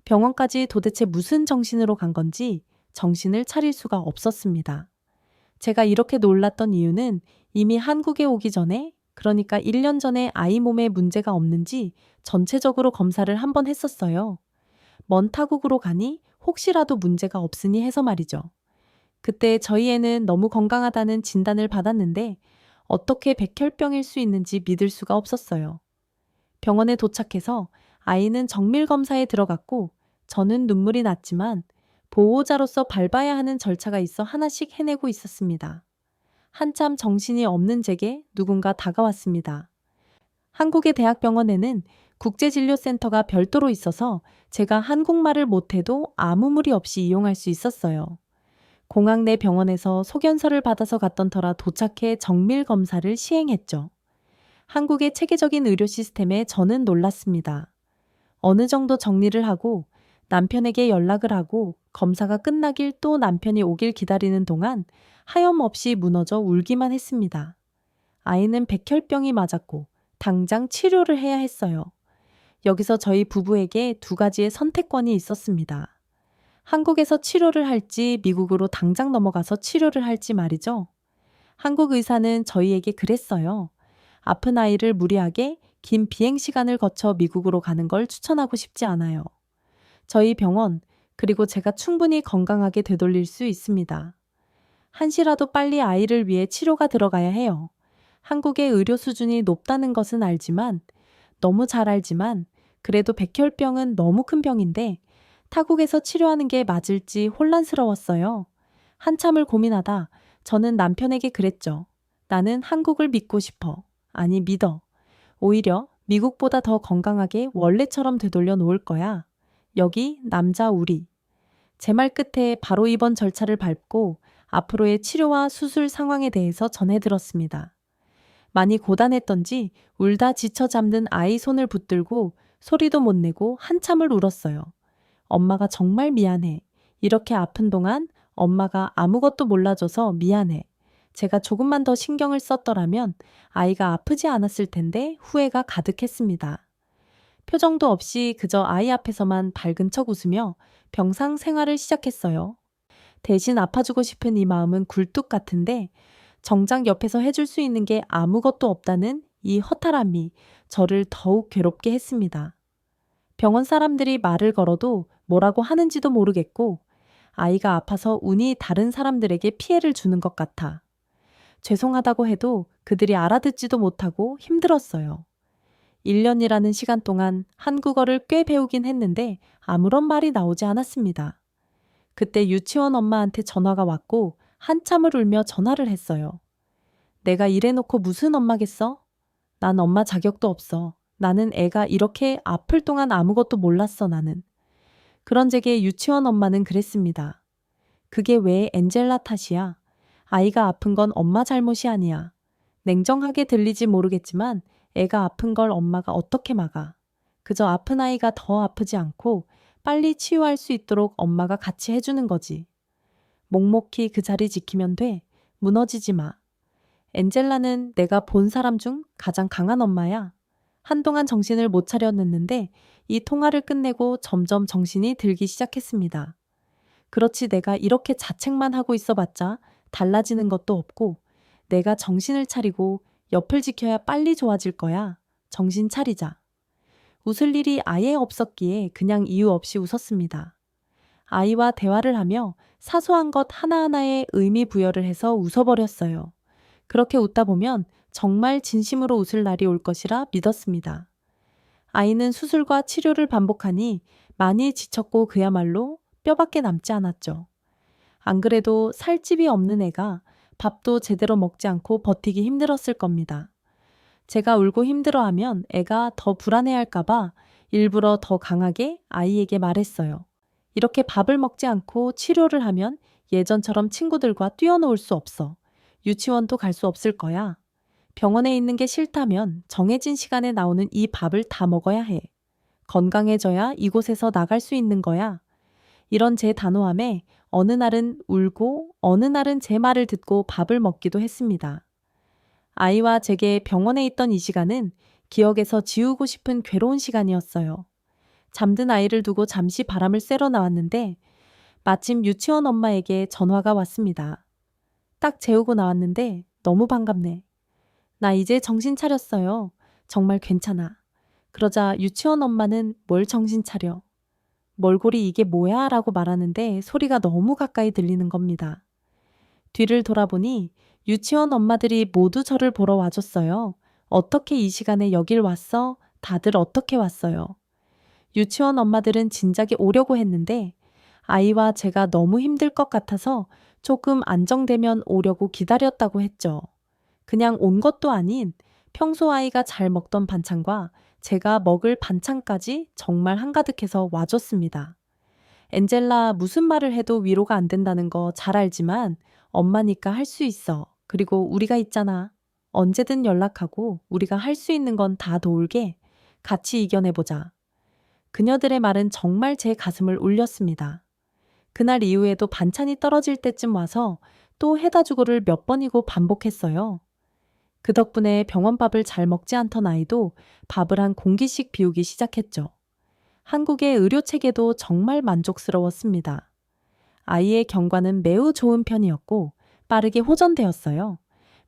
병원까지 도대체 무슨 정신으로 간 건지 정신을 차릴 수가 없었습니다. 제가 이렇게 놀랐던 이유는 이미 한국에 오기 전에, 그러니까 1년 전에 아이 몸에 문제가 없는지 전체적으로 검사를 한번 했었어요. 먼 타국으로 가니 혹시라도 문제가 없으니 해서 말이죠. 그때 저희 애는 너무 건강하다는 진단을 받았는데 어떻게 백혈병일 수 있는지 믿을 수가 없었어요. 병원에 도착해서 아이는 정밀 검사에 들어갔고 저는 눈물이 났지만 보호자로서 밟아야 하는 절차가 있어 하나씩 해내고 있었습니다. 한참 정신이 없는 제게 누군가 다가왔습니다. 한국의 대학병원에는 국제진료센터가 별도로 있어서 제가 한국말을 못해도 아무 무리 없이 이용할 수 있었어요. 공항 내 병원에서 소견서를 받아서 갔던 터라 도착해 정밀 검사를 시행했죠. 한국의 체계적인 의료 시스템에 저는 놀랐습니다. 어느 정도 정리를 하고 남편에게 연락을 하고 검사가 끝나길 또 남편이 오길 기다리는 동안 하염없이 무너져 울기만 했습니다. 아이는 백혈병이 맞았고 당장 치료를 해야 했어요. 여기서 저희 부부에게 두 가지의 선택권이 있었습니다. 한국에서 치료를 할지 미국으로 당장 넘어가서 치료를 할지 말이죠. 한국 의사는 저희에게 그랬어요. 아픈 아이를 무리하게 긴 비행 시간을 거쳐 미국으로 가는 걸 추천하고 싶지 않아요. 저희 병원, 그리고 제가 충분히 건강하게 되돌릴 수 있습니다. 한시라도 빨리 아이를 위해 치료가 들어가야 해요. 한국의 의료 수준이 높다는 것은 알지만, 너무 잘 알지만, 그래도 백혈병은 너무 큰 병인데 타국에서 치료하는 게 맞을지 혼란스러웠어요. 한참을 고민하다 저는 남편에게 그랬죠. 나는 한국을 믿고 싶어. 아니, 믿어. 오히려 미국보다 더 건강하게 원래처럼 되돌려 놓을 거야. 여기 남자 우리. 제 말 끝에 바로 이번 절차를 밟고 앞으로의 치료와 수술 상황에 대해서 전해들었습니다. 많이 고단했던지 울다 지쳐 잠든 아이 손을 붙들고 소리도 못 내고 한참을 울었어요. 엄마가 정말 미안해. 이렇게 아픈 동안 엄마가 아무것도 몰라줘서 미안해. 제가 조금만 더 신경을 썼더라면 아이가 아프지 않았을 텐데 후회가 가득했습니다. 표정도 없이 그저 아이 앞에서만 밝은 척 웃으며 병상 생활을 시작했어요. 대신 아파주고 싶은 이 마음은 굴뚝 같은데 정작 옆에서 해줄 수 있는 게 아무것도 없다는 이 허탈함이 저를 더욱 괴롭게 했습니다. 병원 사람들이 말을 걸어도 뭐라고 하는지도 모르겠고 아이가 아파서 운이 다른 사람들에게 피해를 주는 것 같아. 죄송하다고 해도 그들이 알아듣지도 못하고 힘들었어요. 1년이라는 시간 동안 한국어를 꽤 배우긴 했는데 아무런 말이 나오지 않았습니다. 그때 유치원 엄마한테 전화가 왔고 한참을 울며 전화를 했어요. 내가 이래놓고 무슨 엄마겠어? 난 엄마 자격도 없어. 나는 애가 이렇게 아플 동안 아무것도 몰랐어, 나는. 그런 제게 유치원 엄마는 그랬습니다. 그게 왜 엔젤라 탓이야? 아이가 아픈 건 엄마 잘못이 아니야. 냉정하게 들리지 모르겠지만 애가 아픈 걸 엄마가 어떻게 막아? 그저 아픈 아이가 더 아프지 않고 빨리 치유할 수 있도록 엄마가 같이 해주는 거지. 묵묵히 그 자리 지키면 돼. 무너지지 마. 엔젤라는 내가 본 사람 중 가장 강한 엄마야. 한동안 정신을 못 차렸는데 이 통화를 끝내고 점점 정신이 들기 시작했습니다. 그렇지 내가 이렇게 자책만 하고 있어봤자 달라지는 것도 없고 내가 정신을 차리고 옆을 지켜야 빨리 좋아질 거야. 정신 차리자. 웃을 일이 아예 없었기에 그냥 이유 없이 웃었습니다. 아이와 대화를 하며 사소한 것 하나하나에 의미 부여를 해서 웃어버렸어요. 그렇게 웃다 보면 정말 진심으로 웃을 날이 올 것이라 믿었습니다. 아이는 수술과 치료를 반복하니 많이 지쳤고 그야말로 뼈밖에 남지 않았죠. 안 그래도 살집이 없는 애가 밥도 제대로 먹지 않고 버티기 힘들었을 겁니다. 제가 울고 힘들어하면 애가 더 불안해할까봐 일부러 더 강하게 아이에게 말했어요. 이렇게 밥을 먹지 않고 치료를 하면 예전처럼 친구들과 뛰어놀 수 없어. 유치원도 갈 수 없을 거야. 병원에 있는 게 싫다면 정해진 시간에 나오는 이 밥을 다 먹어야 해. 건강해져야 이곳에서 나갈 수 있는 거야. 이런 제 단호함에 어느 날은 울고 어느 날은 제 말을 듣고 밥을 먹기도 했습니다. 아이와 제게 병원에 있던 이 시간은 기억에서 지우고 싶은 괴로운 시간이었어요. 잠든 아이를 두고 잠시 바람을 쐬러 나왔는데 마침 유치원 엄마에게 전화가 왔습니다. 딱 재우고 나왔는데 너무 반갑네. 나 이제 정신 차렸어요. 정말 괜찮아. 그러자 유치원 엄마는 뭘 정신 차려. 몰골이 이게 뭐야? 라고 말하는데 소리가 너무 가까이 들리는 겁니다. 뒤를 돌아보니 유치원 엄마들이 모두 저를 보러 와줬어요. 어떻게 이 시간에 여길 왔어? 다들 어떻게 왔어요? 유치원 엄마들은 진작에 오려고 했는데 아이와 제가 너무 힘들 것 같아서 조금 안정되면 오려고 기다렸다고 했죠. 그냥 온 것도 아닌 평소 아이가 잘 먹던 반찬과 제가 먹을 반찬까지 정말 한가득해서 와줬습니다. 엔젤라 무슨 말을 해도 위로가 안 된다는 거 잘 알지만 엄마니까 할 수 있어. 그리고 우리가 있잖아. 언제든 연락하고 우리가 할 수 있는 건 다 도울게. 같이 이겨내보자. 그녀들의 말은 정말 제 가슴을 울렸습니다. 그날 이후에도 반찬이 떨어질 때쯤 와서 또 해다 주고를 몇 번이고 반복했어요. 그 덕분에 병원밥을 잘 먹지 않던 아이도 밥을 한 공기씩 비우기 시작했죠. 한국의 의료 체계도 정말 만족스러웠습니다. 아이의 경과는 매우 좋은 편이었고 빠르게 호전되었어요.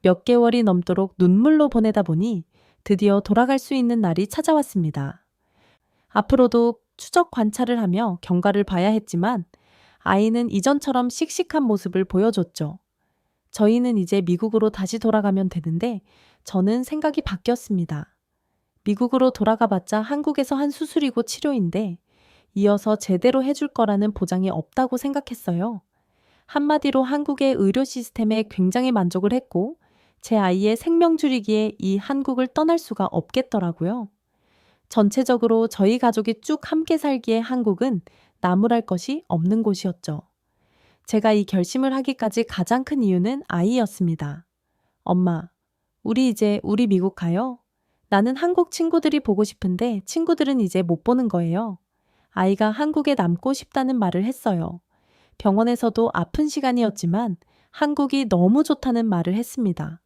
몇 개월이 넘도록 눈물로 보내다 보니 드디어 돌아갈 수 있는 날이 찾아왔습니다. 앞으로도 추적 관찰을 하며 경과를 봐야 했지만 아이는 이전처럼 씩씩한 모습을 보여줬죠. 저희는 이제 미국으로 다시 돌아가면 되는데 저는 생각이 바뀌었습니다. 미국으로 돌아가봤자 한국에서 한 수술이고 치료인데 이어서 제대로 해줄 거라는 보장이 없다고 생각했어요. 한마디로 한국의 의료 시스템에 굉장히 만족을 했고 제 아이의 생명 줄이기에 이 한국을 떠날 수가 없겠더라고요. 전체적으로 저희 가족이 쭉 함께 살기에 한국은 나무랄 것이 없는 곳이었죠. 제가 이 결심을 하기까지 가장 큰 이유는 아이였습니다. 엄마, 우리 이제 우리 미국 가요? 나는 한국 친구들이 보고 싶은데 친구들은 이제 못 보는 거예요. 아이가 한국에 남고 싶다는 말을 했어요. 병원에서도 아픈 시간이었지만 한국이 너무 좋다는 말을 했습니다.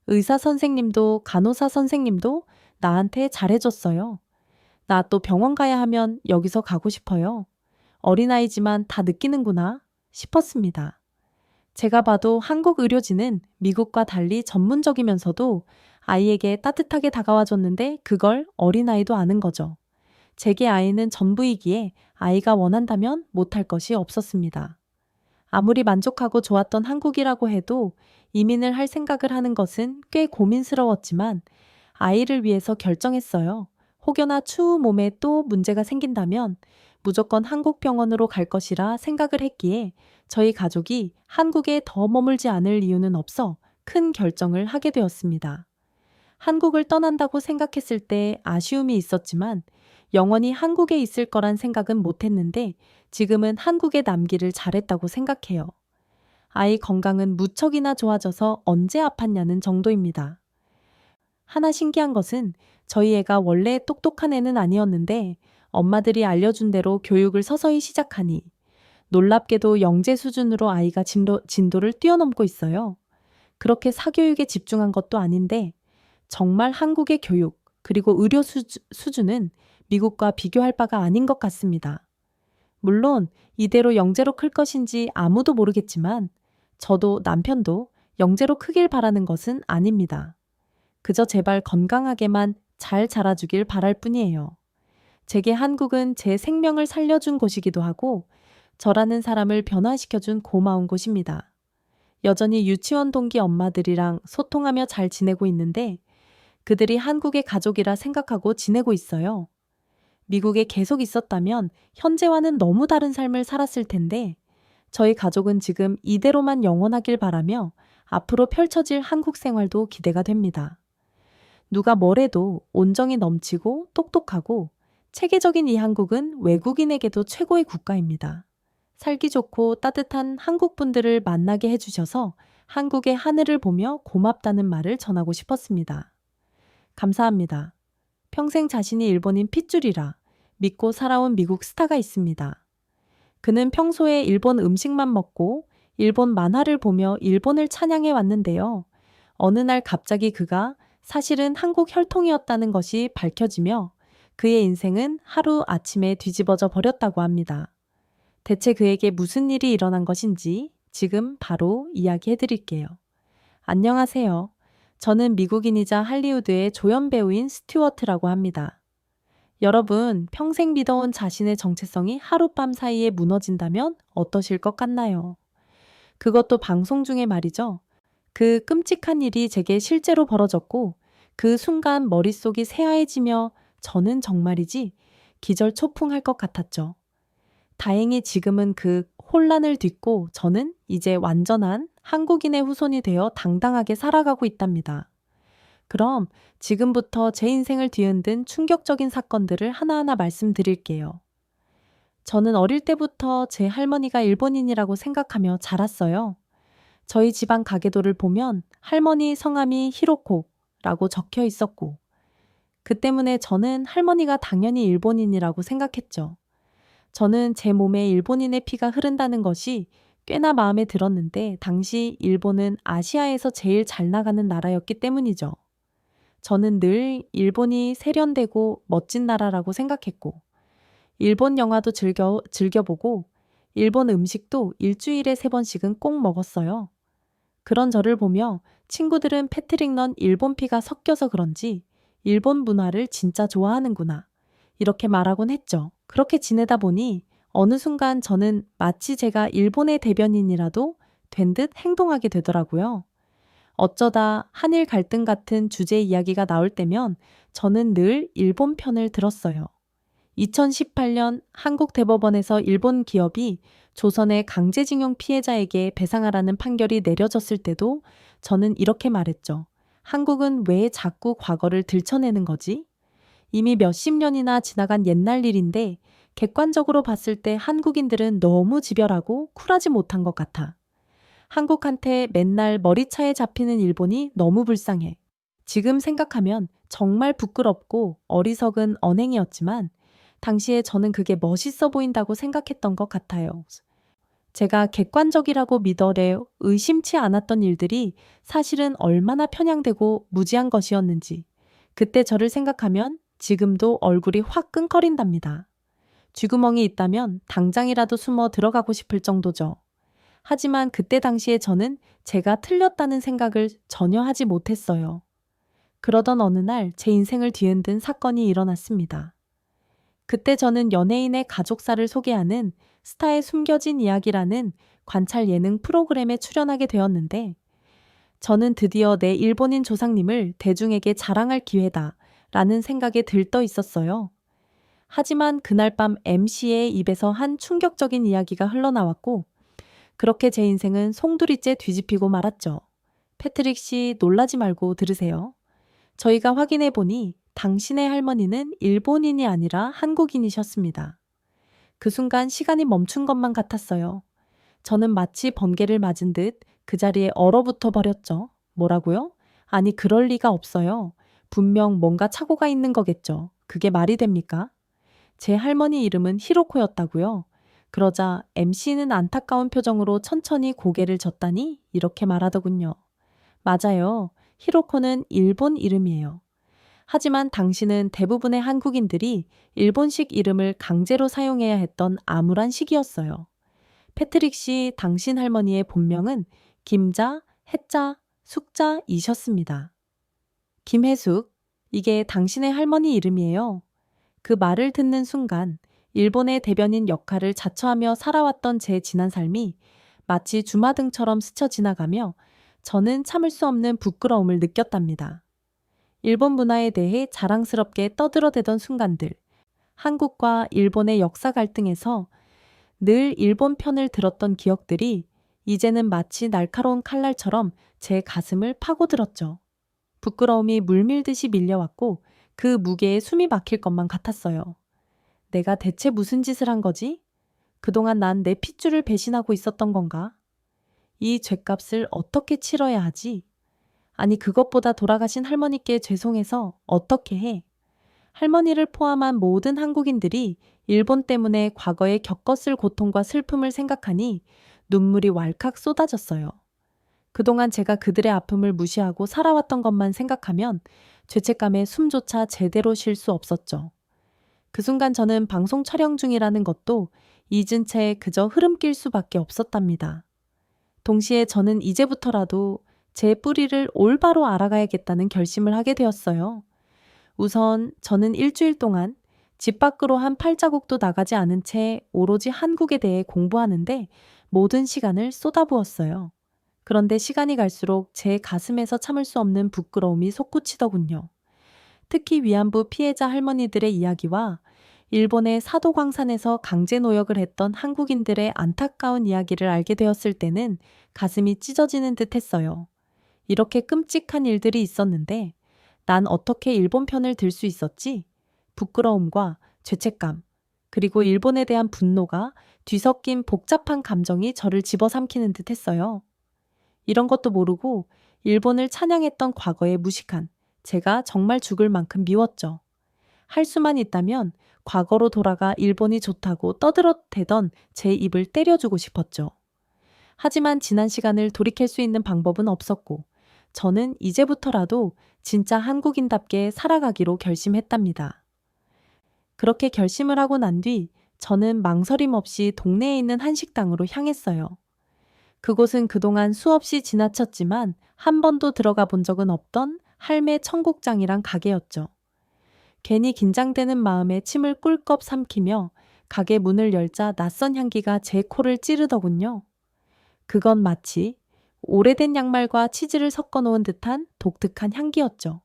의사 선생님도 간호사 선생님도 나한테 잘해줬어요. 나 또 병원 가야 하면 여기서 가고 싶어요. 어린아이지만 다 느끼는구나 싶었습니다. 제가 봐도 한국 의료진은 미국과 달리 전문적이면서도 아이에게 따뜻하게 다가와줬는데 그걸 어린아이도 아는 거죠. 제게 아이는 전부이기에 아이가 원한다면 못할 것이 없었습니다. 아무리 만족하고 좋았던 한국이라고 해도 이민을 할 생각을 하는 것은 꽤 고민스러웠지만 아이를 위해서 결정했어요. 혹여나 추후 몸에 또 문제가 생긴다면 무조건 한국 병원으로 갈 것이라 생각을 했기에 저희 가족이 한국에 더 머물지 않을 이유는 없어 큰 결정을 하게 되었습니다. 한국을 떠난다고 생각했을 때 아쉬움이 있었지만 영원히 한국에 있을 거란 생각은 못했는데 지금은 한국에 남기를 잘했다고 생각해요. 아이 건강은 무척이나 좋아져서 언제 아팠냐는 정도입니다. 하나 신기한 것은 저희 애가 원래 똑똑한 애는 아니었는데 엄마들이 알려준 대로 교육을 서서히 시작하니 놀랍게도 영재 수준으로 아이가 진도를 뛰어넘고 있어요. 그렇게 사교육에 집중한 것도 아닌데 정말 한국의 교육 그리고 의료 수준은 미국과 비교할 바가 아닌 것 같습니다. 물론 이대로 영재로 클 것인지 아무도 모르겠지만 저도 남편도 영재로 크길 바라는 것은 아닙니다. 그저 제발 건강하게만 잘 자라주길 바랄 뿐이에요. 제게 한국은 제 생명을 살려준 곳이기도 하고 저라는 사람을 변화시켜준 고마운 곳입니다. 여전히 유치원 동기 엄마들이랑 소통하며 잘 지내고 있는데 그들이 한국의 가족이라 생각하고 지내고 있어요. 미국에 계속 있었다면 현재와는 너무 다른 삶을 살았을 텐데 저희 가족은 지금 이대로만 영원하길 바라며 앞으로 펼쳐질 한국 생활도 기대가 됩니다. 누가 뭐래도 온정이 넘치고 똑똑하고 체계적인 이 한국은 외국인에게도 최고의 국가입니다. 살기 좋고 따뜻한 한국 분들을 만나게 해주셔서 한국의 하늘을 보며 고맙다는 말을 전하고 싶었습니다. 감사합니다. 평생 자신이 일본인 핏줄이라 믿고 살아온 미국 스타가 있습니다. 그는 평소에 일본 음식만 먹고 일본 만화를 보며 일본을 찬양해 왔는데요. 어느 날 갑자기 그가 사실은 한국 혈통이었다는 것이 밝혀지며 그의 인생은 하루 아침에 뒤집어져 버렸다고 합니다. 대체 그에게 무슨 일이 일어난 것인지 지금 바로 이야기해 드릴게요. 안녕하세요. 저는 미국인이자 할리우드의 조연 배우인 스튜어트라고 합니다. 여러분, 평생 믿어온 자신의 정체성이 하룻밤 사이에 무너진다면 어떠실 것 같나요? 그것도 방송 중에 말이죠. 그 끔찍한 일이 제게 실제로 벌어졌고 그 순간 머릿속이 새하얘지며 저는 정말이지 기절초풍할 것 같았죠. 다행히 지금은 그 혼란을 딛고 저는 이제 완전한 한국인의 후손이 되어 당당하게 살아가고 있답니다. 그럼 지금부터 제 인생을 뒤흔든 충격적인 사건들을 하나하나 말씀드릴게요. 저는 어릴 때부터 제 할머니가 일본인이라고 생각하며 자랐어요. 저희 집안 가계도를 보면 할머니 성함이 히로코라고 적혀 있었고 그 때문에 저는 할머니가 당연히 일본인이라고 생각했죠. 저는 제 몸에 일본인의 피가 흐른다는 것이 꽤나 마음에 들었는데 당시 일본은 아시아에서 제일 잘 나가는 나라였기 때문이죠. 저는 늘 일본이 세련되고 멋진 나라라고 생각했고 일본 영화도 즐겨보고 일본 음식도 일주일에 3번씩은 꼭 먹었어요. 그런 저를 보며 친구들은 패트릭 넌 일본 피가 섞여서 그런지 일본 문화를 진짜 좋아하는구나 이렇게 말하곤 했죠. 그렇게 지내다 보니 어느 순간 저는 마치 제가 일본의 대변인이라도 된 듯 행동하게 되더라고요. 어쩌다 한일 갈등 같은 주제 이야기가 나올 때면 저는 늘 일본 편을 들었어요. 2018년 한국 대법원에서 일본 기업이 조선의 강제징용 피해자에게 배상하라는 판결이 내려졌을 때도 저는 이렇게 말했죠. 한국은 왜 자꾸 과거를 들춰내는 거지? 이미 몇십 년이나 지나간 옛날 일인데 객관적으로 봤을 때 한국인들은 너무 지별하고 쿨하지 못한 것 같아. 한국한테 맨날 머리차에 잡히는 일본이 너무 불쌍해. 지금 생각하면 정말 부끄럽고 어리석은 언행이었지만 당시에 저는 그게 멋있어 보인다고 생각했던 것 같아요. 제가 객관적이라고 믿어래 의심치 않았던 일들이 사실은 얼마나 편향되고 무지한 것이었는지 그때 저를 생각하면 지금도 얼굴이 확 끙거린답니다. 쥐구멍이 있다면 당장이라도 숨어 들어가고 싶을 정도죠. 하지만 그때 당시에 저는 제가 틀렸다는 생각을 전혀 하지 못했어요. 그러던 어느 날 제 인생을 뒤흔든 사건이 일어났습니다. 그때 저는 연예인의 가족사를 소개하는 스타의 숨겨진 이야기라는 관찰 예능 프로그램에 출연하게 되었는데, 저는 드디어 내 일본인 조상님을 대중에게 자랑할 기회다 라는 생각에 들떠 있었어요. 하지만 그날 밤 MC의 입에서 한 충격적인 이야기가 흘러나왔고, 그렇게 제 인생은 송두리째 뒤집히고 말았죠. 패트릭 씨, 놀라지 말고 들으세요. 저희가 확인해 보니 당신의 할머니는 일본인이 아니라 한국인이셨습니다. 그 순간 시간이 멈춘 것만 같았어요. 저는 마치 번개를 맞은 듯 그 자리에 얼어붙어 버렸죠. 뭐라고요? 아니, 그럴 리가 없어요. 분명 뭔가 착오가 있는 거겠죠. 그게 말이 됩니까? 제 할머니 이름은 히로코였다고요. 그러자 MC는 안타까운 표정으로 천천히 고개를 젓다니 이렇게 말하더군요. 맞아요. 히로코는 일본 이름이에요. 하지만 당시는 대부분의 한국인들이 일본식 이름을 강제로 사용해야 했던 암울한 시기였어요. 패트릭 씨, 당신 할머니의 본명은 김자, 해자, 숙자이셨습니다. 김혜숙, 이게 당신의 할머니 이름이에요. 그 말을 듣는 순간 일본의 대변인 역할을 자처하며 살아왔던 제 지난 삶이 마치 주마등처럼 스쳐 지나가며 저는 참을 수 없는 부끄러움을 느꼈답니다. 일본 문화에 대해 자랑스럽게 떠들어대던 순간들, 한국과 일본의 역사 갈등에서 늘 일본 편을 들었던 기억들이 이제는 마치 날카로운 칼날처럼 제 가슴을 파고들었죠. 부끄러움이 물밀듯이 밀려왔고 그 무게에 숨이 막힐 것만 같았어요. 내가 대체 무슨 짓을 한 거지? 그동안 난 내 핏줄을 배신하고 있었던 건가? 이 죗값을 어떻게 치러야 하지? 아니, 그것보다 돌아가신 할머니께 죄송해서 어떻게 해? 할머니를 포함한 모든 한국인들이 일본 때문에 과거에 겪었을 고통과 슬픔을 생각하니 눈물이 왈칵 쏟아졌어요. 그동안 제가 그들의 아픔을 무시하고 살아왔던 것만 생각하면 죄책감에 숨조차 제대로 쉴 수 없었죠. 그 순간 저는 방송 촬영 중이라는 것도 잊은 채 그저 흐름낄 수밖에 없었답니다. 동시에 저는 이제부터라도 제 뿌리를 올바로 알아가야겠다는 결심을 하게 되었어요. 우선 저는 일주일 동안 집 밖으로 한 발자국도 나가지 않은 채 오로지 한국에 대해 공부하는데 모든 시간을 쏟아부었어요. 그런데 시간이 갈수록 제 가슴에서 참을 수 없는 부끄러움이 솟구치더군요. 특히 위안부 피해자 할머니들의 이야기와 일본의 사도광산에서 강제 노역을 했던 한국인들의 안타까운 이야기를 알게 되었을 때는 가슴이 찢어지는 듯 했어요. 이렇게 끔찍한 일들이 있었는데 난 어떻게 일본 편을 들 수 있었지? 부끄러움과 죄책감, 그리고 일본에 대한 분노가 뒤섞인 복잡한 감정이 저를 집어삼키는 듯 했어요. 이런 것도 모르고 일본을 찬양했던 과거의 무식한 제가 정말 죽을 만큼 미웠죠. 할 수만 있다면 과거로 돌아가 일본이 좋다고 떠들어대던 제 입을 때려주고 싶었죠. 하지만 지난 시간을 돌이킬 수 있는 방법은 없었고 저는 이제부터라도 진짜 한국인답게 살아가기로 결심했답니다. 그렇게 결심을 하고 난 뒤 저는 망설임 없이 동네에 있는 한식당으로 향했어요. 그곳은 그동안 수없이 지나쳤지만 한 번도 들어가 본 적은 없던 할매 청국장이란 가게였죠. 괜히 긴장되는 마음에 침을 꿀꺽 삼키며 가게 문을 열자 낯선 향기가 제 코를 찌르더군요. 그건 마치 오래된 양말과 치즈를 섞어 놓은 듯한 독특한 향기였죠.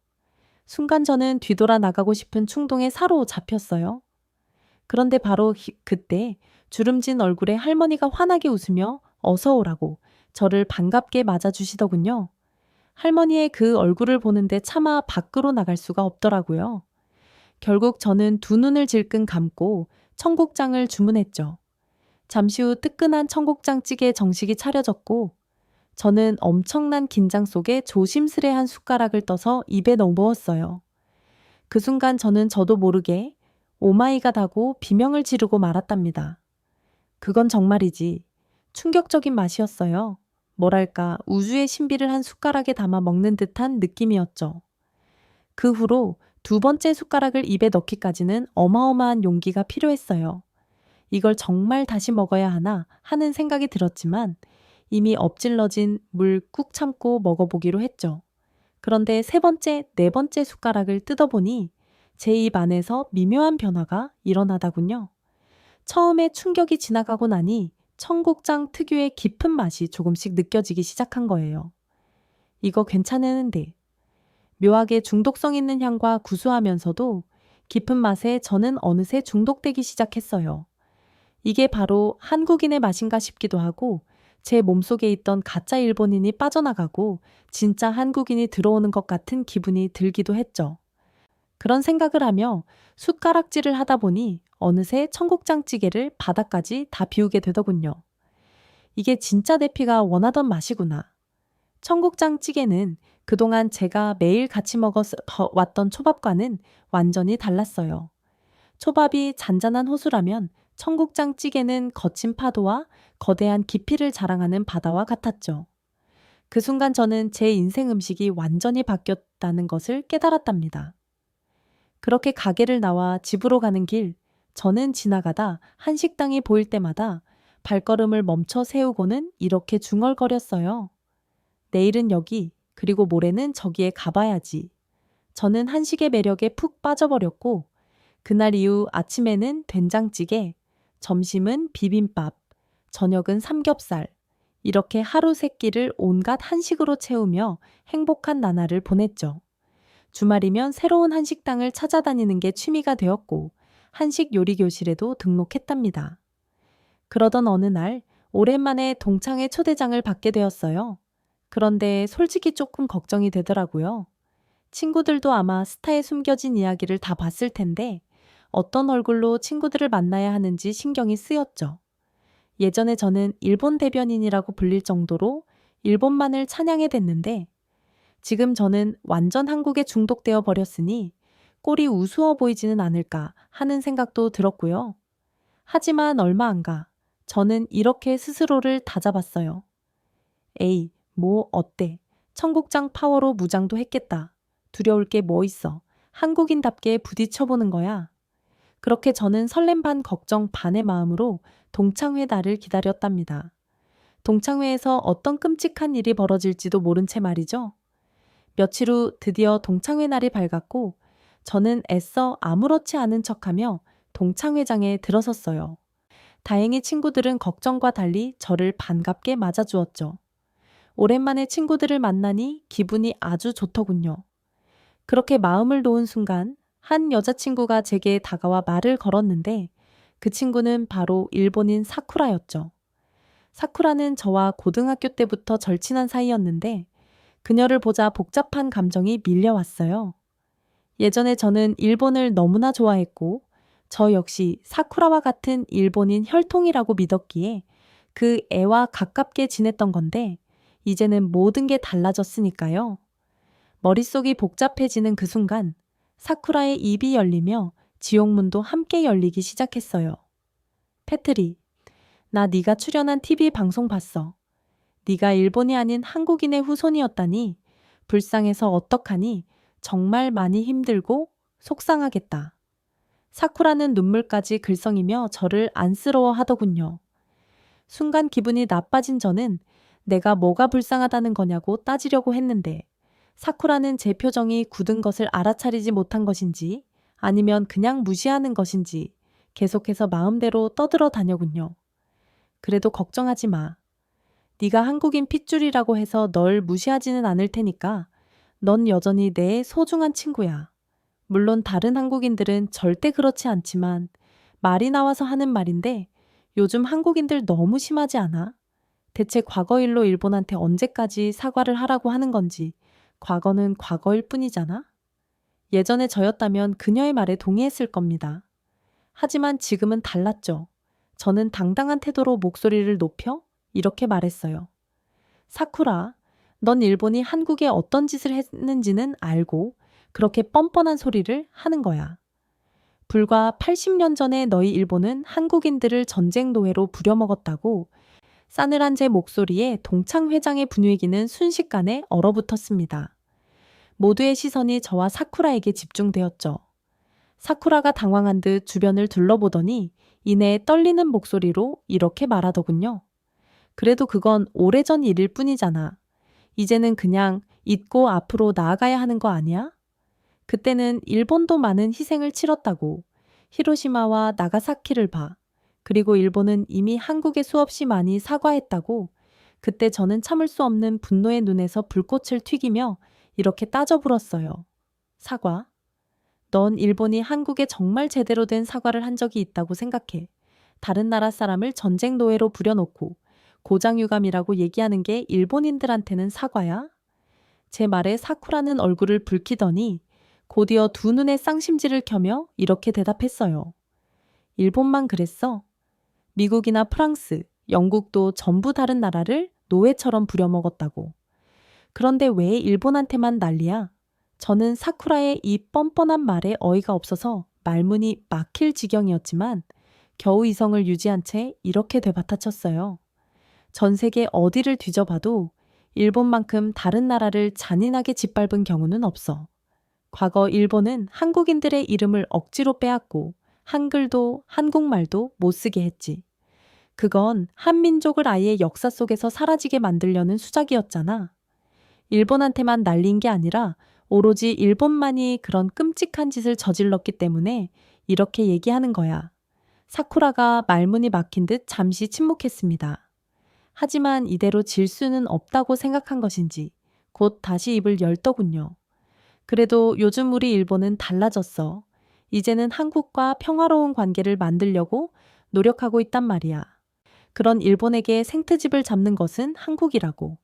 순간 저는 뒤돌아 나가고 싶은 충동에 사로잡혔어요. 그런데 바로 그때 주름진 얼굴에 할머니가 환하게 웃으며 어서 오라고 저를 반갑게 맞아주시더군요. 할머니의 그 얼굴을 보는데 차마 밖으로 나갈 수가 없더라고요. 결국 저는 두 눈을 질끈 감고 청국장을 주문했죠. 잠시 후 뜨끈한 청국장찌개 정식이 차려졌고 저는 엄청난 긴장 속에 조심스레 한 숟가락을 떠서 입에 넣어먹었어요. 그 순간 저는 저도 모르게 오마이갓 하고 비명을 지르고 말았답니다. 그건 정말이지 충격적인 맛이었어요. 뭐랄까 우주의 신비를 한 숟가락에 담아 먹는 듯한 느낌이었죠. 그 후로 두 번째 숟가락을 입에 넣기까지는 어마어마한 용기가 필요했어요. 이걸 정말 다시 먹어야 하나 하는 생각이 들었지만 이미 엎질러진 물 꾹 참고 먹어보기로 했죠. 그런데 세 번째, 네 번째 숟가락을 뜯어보니 제 입 안에서 미묘한 변화가 일어나다군요. 처음에 충격이 지나가고 나니 청국장 특유의 깊은 맛이 조금씩 느껴지기 시작한 거예요. 이거 괜찮은데. 묘하게 중독성 있는 향과 구수하면서도 깊은 맛에 저는 어느새 중독되기 시작했어요. 이게 바로 한국인의 맛인가 싶기도 하고 제 몸속에 있던 가짜 일본인이 빠져나가고 진짜 한국인이 들어오는 것 같은 기분이 들기도 했죠. 그런 생각을 하며 숟가락질을 하다 보니 어느새 청국장찌개를 바닥까지 다 비우게 되더군요. 이게 진짜 내 피가 원하던 맛이구나. 청국장찌개는 그동안 제가 매일 같이 먹어왔던 초밥과는 완전히 달랐어요. 초밥이 잔잔한 호수라면 청국장찌개는 거친 파도와 거대한 깊이를 자랑하는 바다와 같았죠. 그 순간 저는 제 인생 음식이 완전히 바뀌었다는 것을 깨달았답니다. 그렇게 가게를 나와 집으로 가는 길, 저는 지나가다 한 식당이 보일 때마다 발걸음을 멈춰 세우고는 이렇게 중얼거렸어요. 내일은 여기, 그리고 모레는 저기에 가봐야지. 저는 한식의 매력에 푹 빠져버렸고, 그날 이후 아침에는 된장찌개, 점심은 비빔밥, 저녁은 삼겹살, 이렇게 하루 세 끼를 온갖 한식으로 채우며 행복한 나날을 보냈죠. 주말이면 새로운 한식당을 찾아다니는 게 취미가 되었고, 한식 요리 교실에도 등록했답니다. 그러던 어느 날, 오랜만에 동창회 초대장을 받게 되었어요. 그런데 솔직히 조금 걱정이 되더라고요. 친구들도 아마 스타에 숨겨진 이야기를 다 봤을 텐데, 어떤 얼굴로 친구들을 만나야 하는지 신경이 쓰였죠. 예전에 저는 일본 대변인이라고 불릴 정도로 일본만을 찬양해 댔는데 지금 저는 완전 한국에 중독되어 버렸으니 꼴이 우스워 보이지는 않을까 하는 생각도 들었고요. 하지만 얼마 안 가 저는 이렇게 스스로를 다잡았어요. 에이, 뭐 어때? 청국장 파워로 무장도 했겠다. 두려울 게 뭐 있어. 한국인답게 부딪혀보는 거야. 그렇게 저는 설렘 반 걱정 반의 마음으로 동창회 날을 기다렸답니다. 동창회에서 어떤 끔찍한 일이 벌어질지도 모른 채 말이죠. 며칠 후 드디어 동창회 날이 밝았고 저는 애써 아무렇지 않은 척하며 동창회장에 들어섰어요. 다행히 친구들은 걱정과 달리 저를 반갑게 맞아주었죠. 오랜만에 친구들을 만나니 기분이 아주 좋더군요. 그렇게 마음을 놓은 순간 한 여자친구가 제게 다가와 말을 걸었는데 그 친구는 바로 일본인 사쿠라였죠. 사쿠라는 저와 고등학교 때부터 절친한 사이였는데 그녀를 보자 복잡한 감정이 밀려왔어요. 예전에 저는 일본을 너무나 좋아했고 저 역시 사쿠라와 같은 일본인 혈통이라고 믿었기에 그 애와 가깝게 지냈던 건데 이제는 모든 게 달라졌으니까요. 머릿속이 복잡해지는 그 순간 사쿠라의 입이 열리며 지옥문도 함께 열리기 시작했어요. 패트리, 나 네가 출연한 TV 방송 봤어. 네가 일본이 아닌 한국인의 후손이었다니 불쌍해서 어떡하니 정말 많이 힘들고 속상하겠다. 사쿠라는 눈물까지 글썽이며 저를 안쓰러워하더군요. 순간 기분이 나빠진 저는 내가 뭐가 불쌍하다는 거냐고 따지려고 했는데 사쿠라는 제 표정이 굳은 것을 알아차리지 못한 것인지 아니면 그냥 무시하는 것인지 계속해서 마음대로 떠들어 다녀군요. 그래도 걱정하지 마. 네가 한국인 핏줄이라고 해서 널 무시하지는 않을 테니까 넌 여전히 내 소중한 친구야. 물론 다른 한국인들은 절대 그렇지 않지만 말이 나와서 하는 말인데 요즘 한국인들 너무 심하지 않아? 대체 과거 일로 일본한테 언제까지 사과를 하라고 하는 건지 과거는 과거일 뿐이잖아? 예전에 저였다면 그녀의 말에 동의했을 겁니다. 하지만 지금은 달랐죠. 저는 당당한 태도로 목소리를 높여 이렇게 말했어요. 사쿠라, 넌 일본이 한국에 어떤 짓을 했는지는 알고 그렇게 뻔뻔한 소리를 하는 거야. 불과 80년 전에 너희 일본은 한국인들을 전쟁 노예로 부려먹었다고 싸늘한 제 목소리에 동창회장의 분위기는 순식간에 얼어붙었습니다. 모두의 시선이 저와 사쿠라에게 집중되었죠. 사쿠라가 당황한 듯 주변을 둘러보더니 이내 떨리는 목소리로 이렇게 말하더군요. 그래도 그건 오래전 일일 뿐이잖아. 이제는 그냥 잊고 앞으로 나아가야 하는 거 아니야? 그때는 일본도 많은 희생을 치렀다고. 히로시마와 나가사키를 봐. 그리고 일본은 이미 한국에 수없이 많이 사과했다고. 그때 저는 참을 수 없는 분노의 눈에서 불꽃을 튀기며 이렇게 따져 불었어요. 사과? 넌 일본이 한국에 정말 제대로 된 사과를 한 적이 있다고 생각해. 다른 나라 사람을 전쟁 노예로 부려놓고 고장유감이라고 얘기하는 게 일본인들한테는 사과야? 제 말에 사쿠라는 얼굴을 붉히더니 곧이어 두 눈에 쌍심지를 켜며 이렇게 대답했어요. 일본만 그랬어? 미국이나 프랑스, 영국도 전부 다른 나라를 노예처럼 부려먹었다고. 그런데 왜 일본한테만 난리야? 저는 사쿠라의 이 뻔뻔한 말에 어이가 없어서 말문이 막힐 지경이었지만 겨우 이성을 유지한 채 이렇게 되받아쳤어요. 전 세계 어디를 뒤져봐도 일본만큼 다른 나라를 잔인하게 짓밟은 경우는 없어. 과거 일본은 한국인들의 이름을 억지로 빼앗고 한글도 한국말도 못 쓰게 했지. 그건 한민족을 아예 역사 속에서 사라지게 만들려는 수작이었잖아. 일본한테만 날린 게 아니라 오로지 일본만이 그런 끔찍한 짓을 저질렀기 때문에 이렇게 얘기하는 거야. 사쿠라가 말문이 막힌 듯 잠시 침묵했습니다. 하지만 이대로 질 수는 없다고 생각한 것인지 곧 다시 입을 열더군요. 그래도 요즘 우리 일본은 달라졌어. 이제는 한국과 평화로운 관계를 만들려고 노력하고 있단 말이야. 그런 일본에게 생트집을 잡는 것은 한국이라고.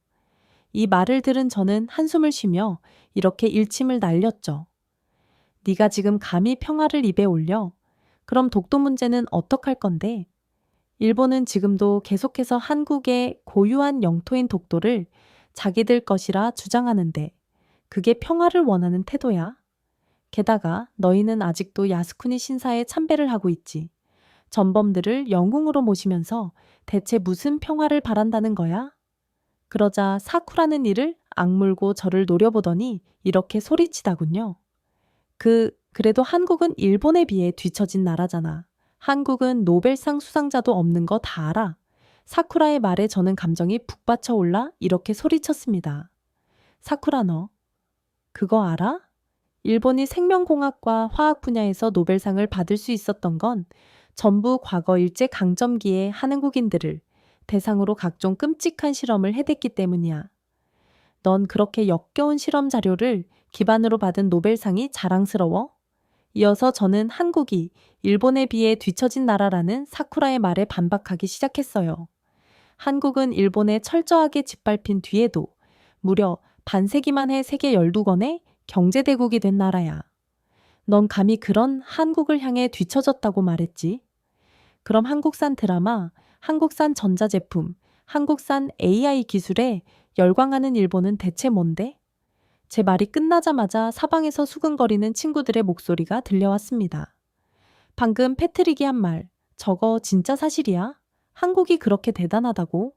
이 말을 들은 저는 한숨을 쉬며 이렇게 일침을 날렸죠. 네가 지금 감히 평화를 입에 올려? 그럼 독도 문제는 어떡할 건데? 일본은 지금도 계속해서 한국의 고유한 영토인 독도를 자기들 것이라 주장하는데 그게 평화를 원하는 태도야? 게다가 너희는 아직도 야스쿠니 신사에 참배를 하고 있지. 전범들을 영웅으로 모시면서 대체 무슨 평화를 바란다는 거야? 그러자 사쿠라는 이를 악물고 저를 노려보더니 이렇게 소리치다군요. 그래도 한국은 일본에 비해 뒤처진 나라잖아. 한국은 노벨상 수상자도 없는 거 다 알아. 사쿠라의 말에 저는 감정이 북받쳐 올라 이렇게 소리쳤습니다. 사쿠라 너, 그거 알아? 일본이 생명공학과 화학 분야에서 노벨상을 받을 수 있었던 건 전부 과거 일제강점기에 한국인들을 대상으로 각종 끔찍한 실험을 해댔기 때문이야. 넌 그렇게 역겨운 실험 자료를 기반으로 받은 노벨상이 자랑스러워? 이어서 저는 한국이 일본에 비해 뒤처진 나라라는 사쿠라의 말에 반박하기 시작했어요. 한국은 일본에 철저하게 짓밟힌 뒤에도 무려 반세기 만에 세계 12권의 경제대국이 된 나라야. 넌 감히 그런 한국을 향해 뒤처졌다고 말했지? 그럼 한국산 드라마, 한국산 전자제품, 한국산 AI 기술에 열광하는 일본은 대체 뭔데? 제 말이 끝나자마자 사방에서 수근거리는 친구들의 목소리가 들려왔습니다. 방금 패트릭이 한 말, 저거 진짜 사실이야? 한국이 그렇게 대단하다고?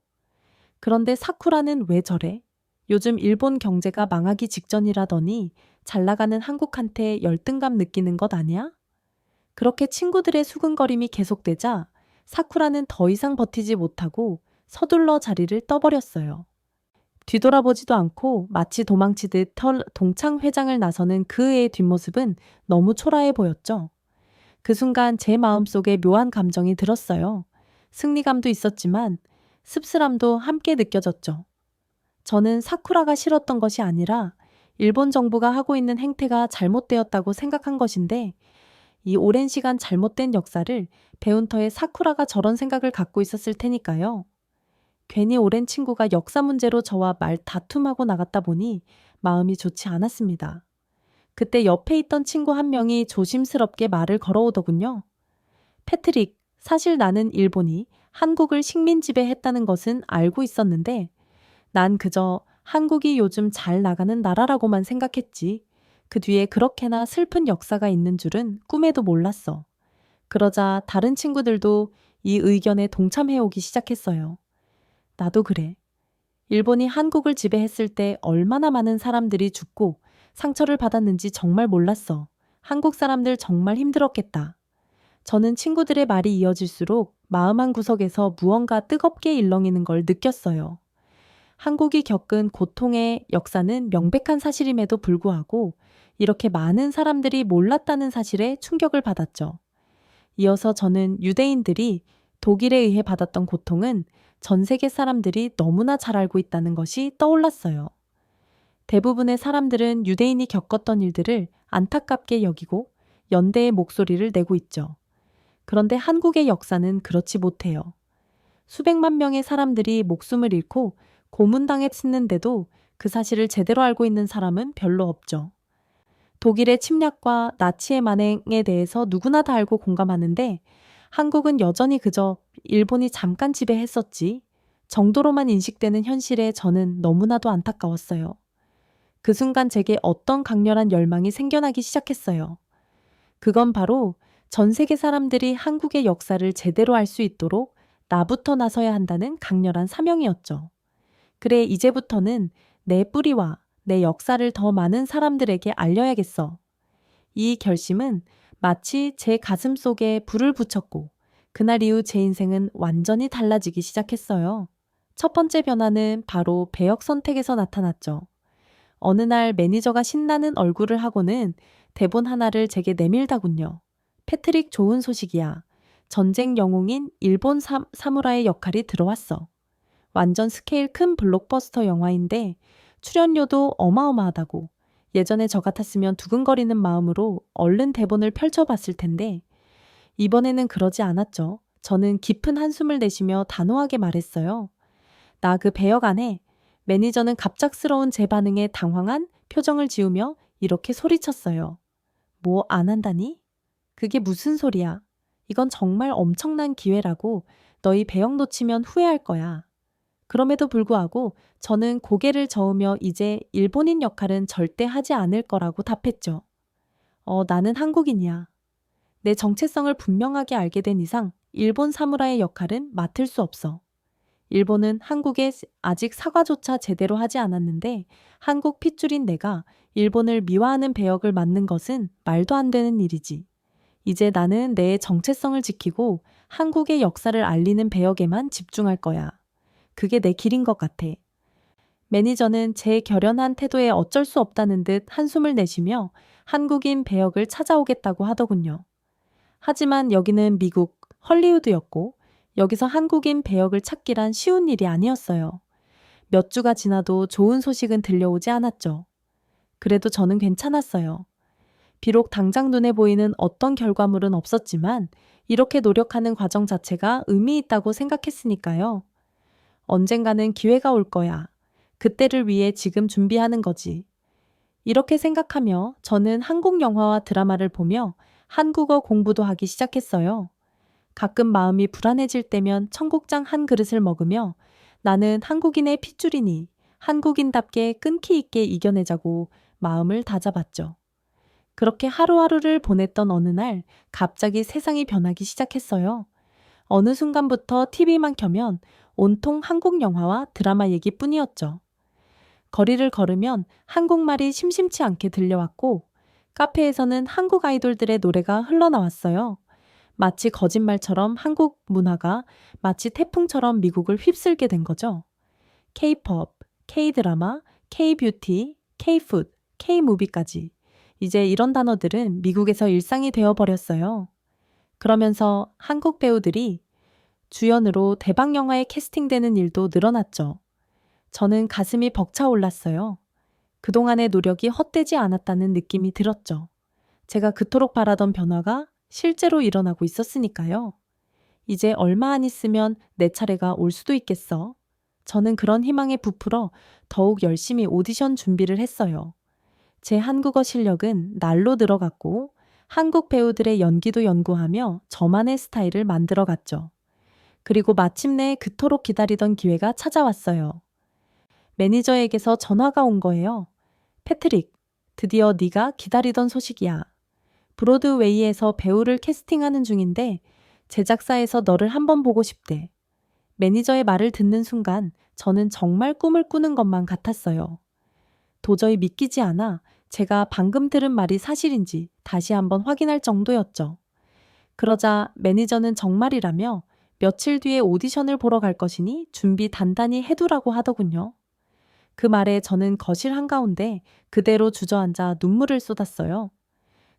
그런데 사쿠라는 왜 저래? 요즘 일본 경제가 망하기 직전이라더니 잘 나가는 한국한테 열등감 느끼는 것 아니야? 그렇게 친구들의 수근거림이 계속되자 사쿠라는 더 이상 버티지 못하고 서둘러 자리를 떠버렸어요. 뒤돌아보지도 않고 마치 도망치듯 동창 회장을 나서는 그 애의 뒷모습은 너무 초라해 보였죠. 그 순간 제 마음속에 묘한 감정이 들었어요. 승리감도 있었지만 씁쓸함도 함께 느껴졌죠. 저는 사쿠라가 싫었던 것이 아니라 일본 정부가 하고 있는 행태가 잘못되었다고 생각한 것인데 이 오랜 시간 잘못된 역사를 배운 터에 사쿠라가 저런 생각을 갖고 있었을 테니까요. 괜히 오랜 친구가 역사 문제로 저와 말 다툼하고 나갔다 보니 마음이 좋지 않았습니다. 그때 옆에 있던 친구 한 명이 조심스럽게 말을 걸어오더군요. 패트릭, 사실 나는 일본이 한국을 식민 지배했다는 것은 알고 있었는데 난 그저 한국이 요즘 잘 나가는 나라라고만 생각했지. 그 뒤에 그렇게나 슬픈 역사가 있는 줄은 꿈에도 몰랐어. 그러자 다른 친구들도 이 의견에 동참해오기 시작했어요. 나도 그래. 일본이 한국을 지배했을 때 얼마나 많은 사람들이 죽고 상처를 받았는지 정말 몰랐어. 한국 사람들 정말 힘들었겠다. 저는 친구들의 말이 이어질수록 마음 한구석에서 무언가 뜨겁게 일렁이는 걸 느꼈어요. 한국이 겪은 고통의 역사는 명백한 사실임에도 불구하고 이렇게 많은 사람들이 몰랐다는 사실에 충격을 받았죠. 이어서 저는 유대인들이 독일에 의해 받았던 고통은 전 세계 사람들이 너무나 잘 알고 있다는 것이 떠올랐어요. 대부분의 사람들은 유대인이 겪었던 일들을 안타깝게 여기고 연대의 목소리를 내고 있죠. 그런데 한국의 역사는 그렇지 못해요. 수백만 명의 사람들이 목숨을 잃고 고문당에 치는데도 그 사실을 제대로 알고 있는 사람은 별로 없죠. 독일의 침략과 나치의 만행에 대해서 누구나 다 알고 공감하는데 한국은 여전히 그저 일본이 잠깐 지배했었지 정도로만 인식되는 현실에 저는 너무나도 안타까웠어요. 그 순간 제게 어떤 강렬한 열망이 생겨나기 시작했어요. 그건 바로 전 세계 사람들이 한국의 역사를 제대로 알 수 있도록 나부터 나서야 한다는 강렬한 사명이었죠. 그래, 이제부터는 내 뿌리와 내 역사를 더 많은 사람들에게 알려야겠어. 이 결심은 마치 제 가슴 속에 불을 붙였고 그날 이후 제 인생은 완전히 달라지기 시작했어요. 첫 번째 변화는 바로 배역 선택에서 나타났죠. 어느 날 매니저가 신나는 얼굴을 하고는 대본 하나를 제게 내밀다군요. 패트릭, 좋은 소식이야. 전쟁 영웅인 일본 사무라이 역할이 들어왔어. 완전 스케일 큰 블록버스터 영화인데 출연료도 어마어마하다고. 예전에 저 같았으면 두근거리는 마음으로 얼른 대본을 펼쳐봤을 텐데 이번에는 그러지 않았죠. 저는 깊은 한숨을 내쉬며 단호하게 말했어요. 나 그 배역 안 해. 매니저는 갑작스러운 제 반응에 당황한 표정을 지으며 이렇게 소리쳤어요. 뭐 안 한다니? 그게 무슨 소리야? 이건 정말 엄청난 기회라고. 너희 배역 놓치면 후회할 거야. 그럼에도 불구하고 저는 고개를 저으며 이제 일본인 역할은 절대 하지 않을 거라고 답했죠. 나는 한국인이야. 내 정체성을 분명하게 알게 된 이상 일본 사무라이의 역할은 맡을 수 없어. 일본은 한국에 아직 사과조차 제대로 하지 않았는데 한국 핏줄인 내가 일본을 미화하는 배역을 맡는 것은 말도 안 되는 일이지. 이제 나는 내 정체성을 지키고 한국의 역사를 알리는 배역에만 집중할 거야. 그게 내 길인 것 같아. 매니저는 제 결연한 태도에 어쩔 수 없다는 듯 한숨을 내쉬며 한국인 배역을 찾아오겠다고 하더군요. 하지만 여기는 미국, 헐리우드였고 여기서 한국인 배역을 찾기란 쉬운 일이 아니었어요. 몇 주가 지나도 좋은 소식은 들려오지 않았죠. 그래도 저는 괜찮았어요. 비록 당장 눈에 보이는 어떤 결과물은 없었지만 이렇게 노력하는 과정 자체가 의미 있다고 생각했으니까요. 언젠가는 기회가 올 거야. 그때를 위해 지금 준비하는 거지. 이렇게 생각하며 저는 한국 영화와 드라마를 보며 한국어 공부도 하기 시작했어요. 가끔 마음이 불안해질 때면 청국장 한 그릇을 먹으며 나는 한국인의 핏줄이니 한국인답게 끈기 있게 이겨내자고 마음을 다잡았죠. 그렇게 하루하루를 보냈던 어느 날 갑자기 세상이 변하기 시작했어요. 어느 순간부터 TV만 켜면 온통 한국 영화와 드라마 얘기뿐이었죠. 거리를 걸으면 한국말이 심심치 않게 들려왔고 카페에서는 한국 아이돌들의 노래가 흘러나왔어요. 마치 거짓말처럼 한국 문화가 마치 태풍처럼 미국을 휩쓸게 된 거죠. K-pop, K-드라마, K-뷰티, K-푸드, K-무비까지. 이제 이런 단어들은 미국에서 일상이 되어버렸어요. 그러면서 한국 배우들이 주연으로 대박 영화에 캐스팅되는 일도 늘어났죠. 저는 가슴이 벅차올랐어요. 그동안의 노력이 헛되지 않았다는 느낌이 들었죠. 제가 그토록 바라던 변화가 실제로 일어나고 있었으니까요. 이제 얼마 안 있으면 내 차례가 올 수도 있겠어. 저는 그런 희망에 부풀어 더욱 열심히 오디션 준비를 했어요. 제 한국어 실력은 날로 늘어갔고 한국 배우들의 연기도 연구하며 저만의 스타일을 만들어갔죠. 그리고 마침내 그토록 기다리던 기회가 찾아왔어요. 매니저에게서 전화가 온 거예요. 패트릭, 드디어 네가 기다리던 소식이야. 브로드웨이에서 배우를 캐스팅하는 중인데 제작사에서 너를 한번 보고 싶대. 매니저의 말을 듣는 순간 저는 정말 꿈을 꾸는 것만 같았어요. 도저히 믿기지 않아 제가 방금 들은 말이 사실인지 다시 한번 확인할 정도였죠. 그러자 매니저는 정말이라며 며칠 뒤에 오디션을 보러 갈 것이니 준비 단단히 해두라고 하더군요. 그 말에 저는 거실 한가운데 그대로 주저앉아 눈물을 쏟았어요.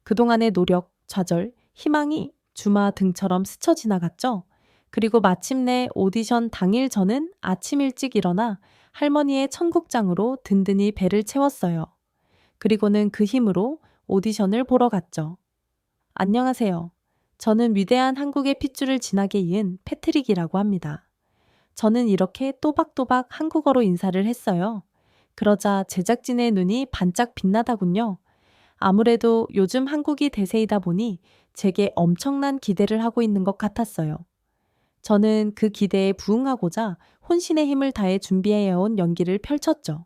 그동안의 노력, 좌절, 희망이 주마 등처럼 스쳐 지나갔죠. 그리고 마침내 오디션 당일 저는 아침 일찍 일어나 할머니의 청국장으로 든든히 배를 채웠어요. 그리고는 그 힘으로 오디션을 보러 갔죠. 안녕하세요. 저는 위대한 한국의 핏줄을 진하게 이은 패트릭이라고 합니다. 저는 이렇게 또박또박 한국어로 인사를 했어요. 그러자 제작진의 눈이 반짝 빛나다군요. 아무래도 요즘 한국이 대세이다 보니 제게 엄청난 기대를 하고 있는 것 같았어요. 저는 그 기대에 부응하고자 혼신의 힘을 다해 준비해온 연기를 펼쳤죠.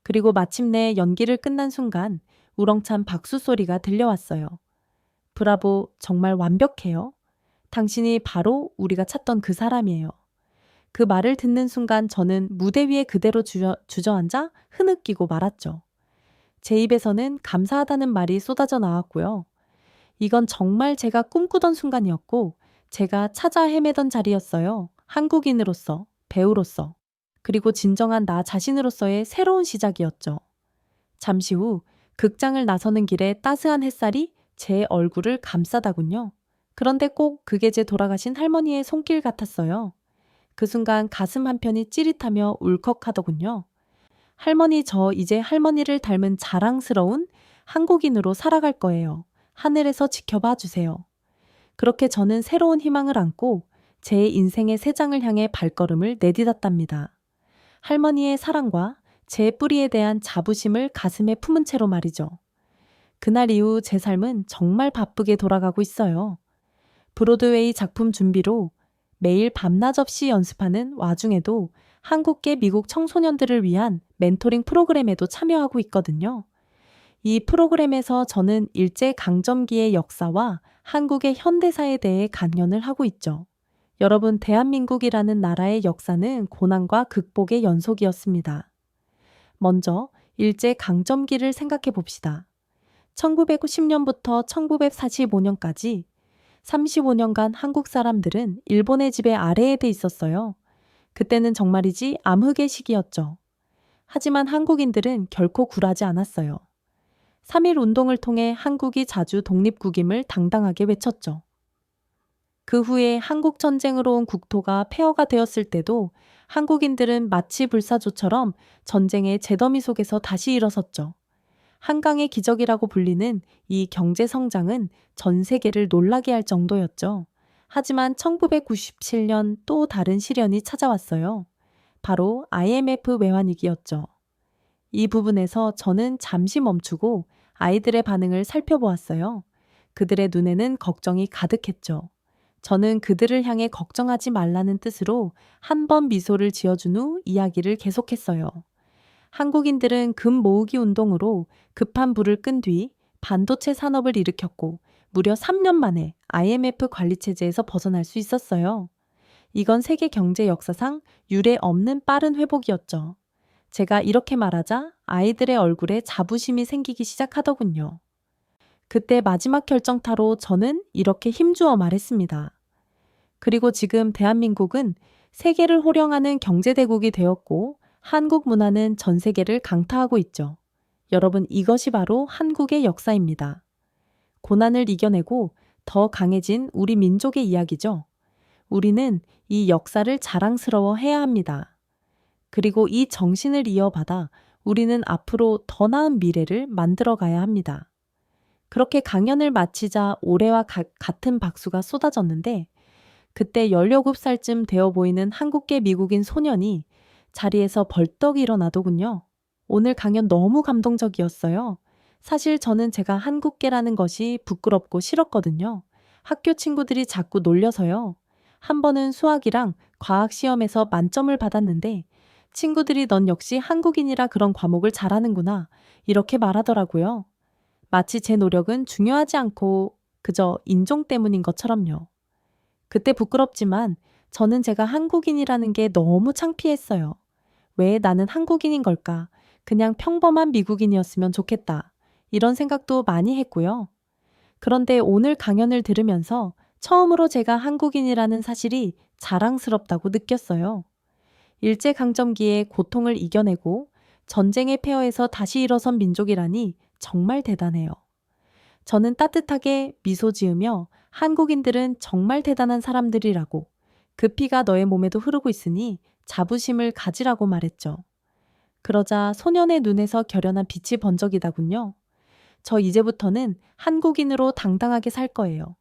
그리고 마침내 연기를 끝난 순간 우렁찬 박수 소리가 들려왔어요. 브라보, 정말 완벽해요. 당신이 바로 우리가 찾던 그 사람이에요. 그 말을 듣는 순간 저는 무대 위에 그대로 주저앉아 흐느끼고 말았죠. 제 입에서는 감사하다는 말이 쏟아져 나왔고요. 이건 정말 제가 꿈꾸던 순간이었고 제가 찾아 헤매던 자리였어요. 한국인으로서, 배우로서, 그리고 진정한 나 자신으로서의 새로운 시작이었죠. 잠시 후 극장을 나서는 길에 따스한 햇살이 제 얼굴을 감싸다군요. 그런데 꼭 그게 제 돌아가신 할머니의 손길 같았어요. 그 순간 가슴 한편이 찌릿하며 울컥하더군요. 할머니, 저 이제 할머니를 닮은 자랑스러운 한국인으로 살아갈 거예요. 하늘에서 지켜봐 주세요. 그렇게 저는 새로운 희망을 안고 제 인생의 새 장을 향해 발걸음을 내딛었답니다. 할머니의 사랑과 제 뿌리에 대한 자부심을 가슴에 품은 채로 말이죠. 그날 이후 제 삶은 정말 바쁘게 돌아가고 있어요. 브로드웨이 작품 준비로 매일 밤낮 없이 연습하는 와중에도 한국계 미국 청소년들을 위한 멘토링 프로그램에도 참여하고 있거든요. 이 프로그램에서 저는 일제강점기의 역사와 한국의 현대사에 대해 강연을 하고 있죠. 여러분, 대한민국이라는 나라의 역사는 고난과 극복의 연속이었습니다. 먼저 일제강점기를 생각해 봅시다. 1910년부터 1945년까지 35년간 한국 사람들은 일본의 지배 아래에 돼 있었어요. 그때는 정말이지 암흑의 시기였죠. 하지만 한국인들은 결코 굴하지 않았어요. 3.1 운동을 통해 한국이 자주 독립국임을 당당하게 외쳤죠. 그 후에 한국전쟁으로 온 국토가 폐허가 되었을 때도 한국인들은 마치 불사조처럼 전쟁의 재더미 속에서 다시 일어섰죠. 한강의 기적이라고 불리는 이 경제 성장은 전 세계를 놀라게 할 정도였죠. 하지만 1997년 또 다른 시련이 찾아왔어요. 바로 IMF 외환위기였죠. 이 부분에서 저는 잠시 멈추고 아이들의 반응을 살펴보았어요. 그들의 눈에는 걱정이 가득했죠. 저는 그들을 향해 걱정하지 말라는 뜻으로 한 번 미소를 지어준 후 이야기를 계속했어요. 한국인들은 금 모으기 운동으로 급한 불을 끈 뒤 반도체 산업을 일으켰고 무려 3년 만에 IMF 관리체제에서 벗어날 수 있었어요. 이건 세계 경제 역사상 유례 없는 빠른 회복이었죠. 제가 이렇게 말하자 아이들의 얼굴에 자부심이 생기기 시작하더군요. 그때 마지막 결정타로 저는 이렇게 힘주어 말했습니다. 그리고 지금 대한민국은 세계를 호령하는 경제대국이 되었고 한국 문화는 전 세계를 강타하고 있죠. 여러분, 이것이 바로 한국의 역사입니다. 고난을 이겨내고 더 강해진 우리 민족의 이야기죠. 우리는 이 역사를 자랑스러워해야 합니다. 그리고 이 정신을 이어받아 우리는 앞으로 더 나은 미래를 만들어 가야 합니다. 그렇게 강연을 마치자 올해와 같은 박수가 쏟아졌는데 그때 17살쯤 되어 보이는 한국계 미국인 소년이 자리에서 벌떡 일어나더군요. 오늘 강연 너무 감동적이었어요. 사실 저는 제가 한국계라는 것이 부끄럽고 싫었거든요. 학교 친구들이 자꾸 놀려서요. 한 번은 수학이랑 과학 시험에서 만점을 받았는데 친구들이 넌 역시 한국인이라 그런 과목을 잘하는구나 이렇게 말하더라고요. 마치 제 노력은 중요하지 않고 그저 인종 때문인 것처럼요. 그때 부끄럽지만 저는 제가 한국인이라는 게 너무 창피했어요. 왜 나는 한국인인 걸까? 그냥 평범한 미국인이었으면 좋겠다. 이런 생각도 많이 했고요. 그런데 오늘 강연을 들으면서 처음으로 제가 한국인이라는 사실이 자랑스럽다고 느꼈어요. 일제강점기에 고통을 이겨내고 전쟁의 폐허에서 다시 일어선 민족이라니 정말 대단해요. 저는 따뜻하게 미소 지으며 한국인들은 정말 대단한 사람들이라고, 그 피가 너의 몸에도 흐르고 있으니 자부심을 가지라고 말했죠. 그러자 소년의 눈에서 결연한 빛이 번쩍이더군요. 저 이제부터는 한국인으로 당당하게 살 거예요.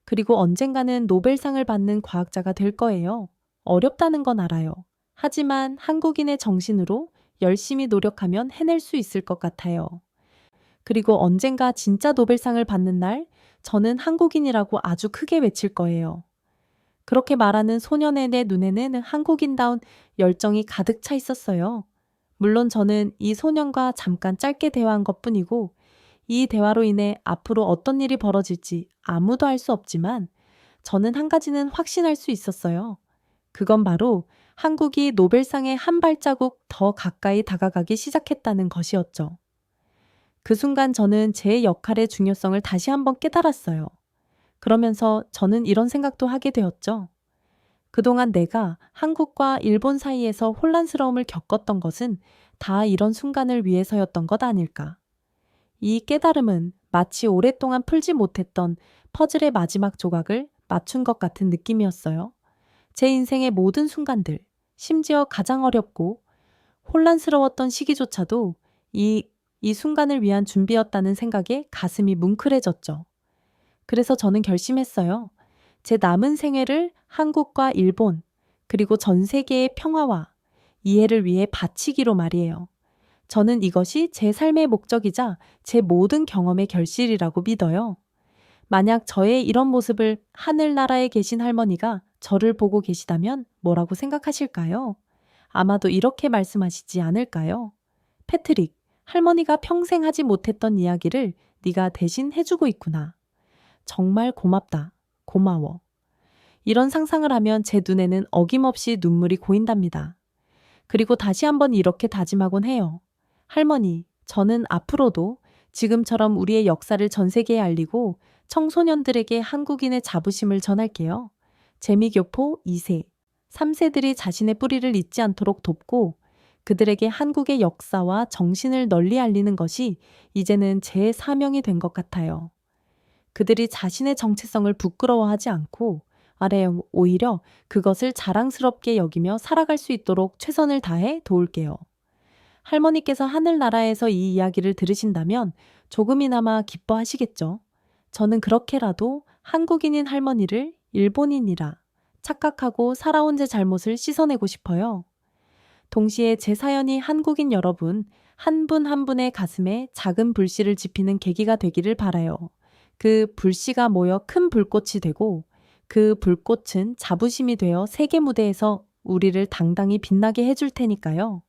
그리고 언젠가는 노벨상을 받는 과학자가 될 거예요. 어렵다는 건 알아요. 하지만 한국인의 정신으로 열심히 노력하면 해낼 수 있을 것 같아요. 그리고 언젠가 진짜 노벨상을 받는 날, 저는 한국인이라고 아주 크게 외칠 거예요. 그렇게 말하는 소년의 내 눈에는 한국인다운 열정이 가득 차 있었어요. 물론 저는 이 소년과 잠깐 짧게 대화한 것뿐이고, 이 대화로 인해 앞으로 어떤 일이 벌어질지 아무도 알 수 없지만, 저는 한 가지는 확신할 수 있었어요. 그건 바로 한국이 노벨상에 한 발자국 더 가까이 다가가기 시작했다는 것이었죠. 그 순간 저는 제 역할의 중요성을 다시 한번 깨달았어요. 그러면서 저는 이런 생각도 하게 되었죠. 그동안 내가 한국과 일본 사이에서 혼란스러움을 겪었던 것은 다 이런 순간을 위해서였던 것 아닐까. 이 깨달음은 마치 오랫동안 풀지 못했던 퍼즐의 마지막 조각을 맞춘 것 같은 느낌이었어요. 제 인생의 모든 순간들, 심지어 가장 어렵고 혼란스러웠던 시기조차도 이 순간을 위한 준비였다는 생각에 가슴이 뭉클해졌죠. 그래서 저는 결심했어요. 제 남은 생애를 한국과 일본, 그리고 전 세계의 평화와 이해를 위해 바치기로 말이에요. 저는 이것이 제 삶의 목적이자 제 모든 경험의 결실이라고 믿어요. 만약 저의 이런 모습을 하늘나라에 계신 할머니가 저를 보고 계시다면 뭐라고 생각하실까요? 아마도 이렇게 말씀하시지 않을까요? 패트릭, 할머니가 평생 하지 못했던 이야기를 네가 대신 해주고 있구나. 정말 고맙다. 고마워. 이런 상상을 하면 제 눈에는 어김없이 눈물이 고인답니다. 그리고 다시 한번 이렇게 다짐하곤 해요. 할머니, 저는 앞으로도 지금처럼 우리의 역사를 전 세계에 알리고 청소년들에게 한국인의 자부심을 전할게요. 재미교포 2세, 3세들이 자신의 뿌리를 잊지 않도록 돕고 그들에게 한국의 역사와 정신을 널리 알리는 것이 이제는 제 사명이 된 것 같아요. 그들이 자신의 정체성을 부끄러워하지 않고 오히려 그것을 자랑스럽게 여기며 살아갈 수 있도록 최선을 다해 도울게요. 할머니께서 하늘나라에서 이 이야기를 들으신다면 조금이나마 기뻐하시겠죠. 저는 그렇게라도 한국인인 할머니를 일본인이라 착각하고 살아온 제 잘못을 씻어내고 싶어요. 동시에 제 사연이 한국인 여러분 한 분 한 분의 가슴에 작은 불씨를 지피는 계기가 되기를 바라요. 그 불씨가 모여 큰 불꽃이 되고 그 불꽃은 자부심이 되어 세계 무대에서 우리를 당당히 빛나게 해줄 테니까요.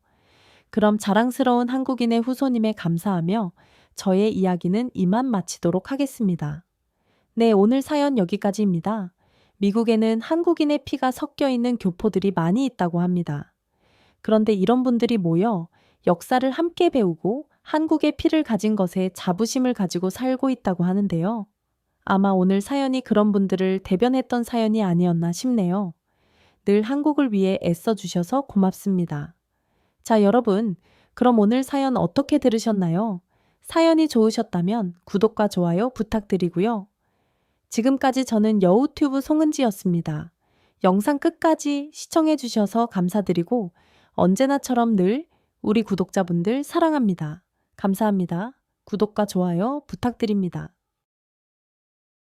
그럼 자랑스러운 한국인의 후손임에 감사하며 저의 이야기는 이만 마치도록 하겠습니다. 네, 오늘 사연 여기까지입니다. 미국에는 한국인의 피가 섞여 있는 교포들이 많이 있다고 합니다. 그런데 이런 분들이 모여 역사를 함께 배우고 한국의 피를 가진 것에 자부심을 가지고 살고 있다고 하는데요. 아마 오늘 사연이 그런 분들을 대변했던 사연이 아니었나 싶네요. 늘 한국을 위해 애써주셔서 고맙습니다. 자, 여러분, 그럼 오늘 사연 어떻게 들으셨나요? 사연이 좋으셨다면 구독과 좋아요 부탁드리고요. 지금까지 저는 여우튜브 송은지였습니다. 영상 끝까지 시청해주셔서 감사드리고 언제나처럼 늘 우리 구독자분들 사랑합니다. 감사합니다. 구독과 좋아요 부탁드립니다.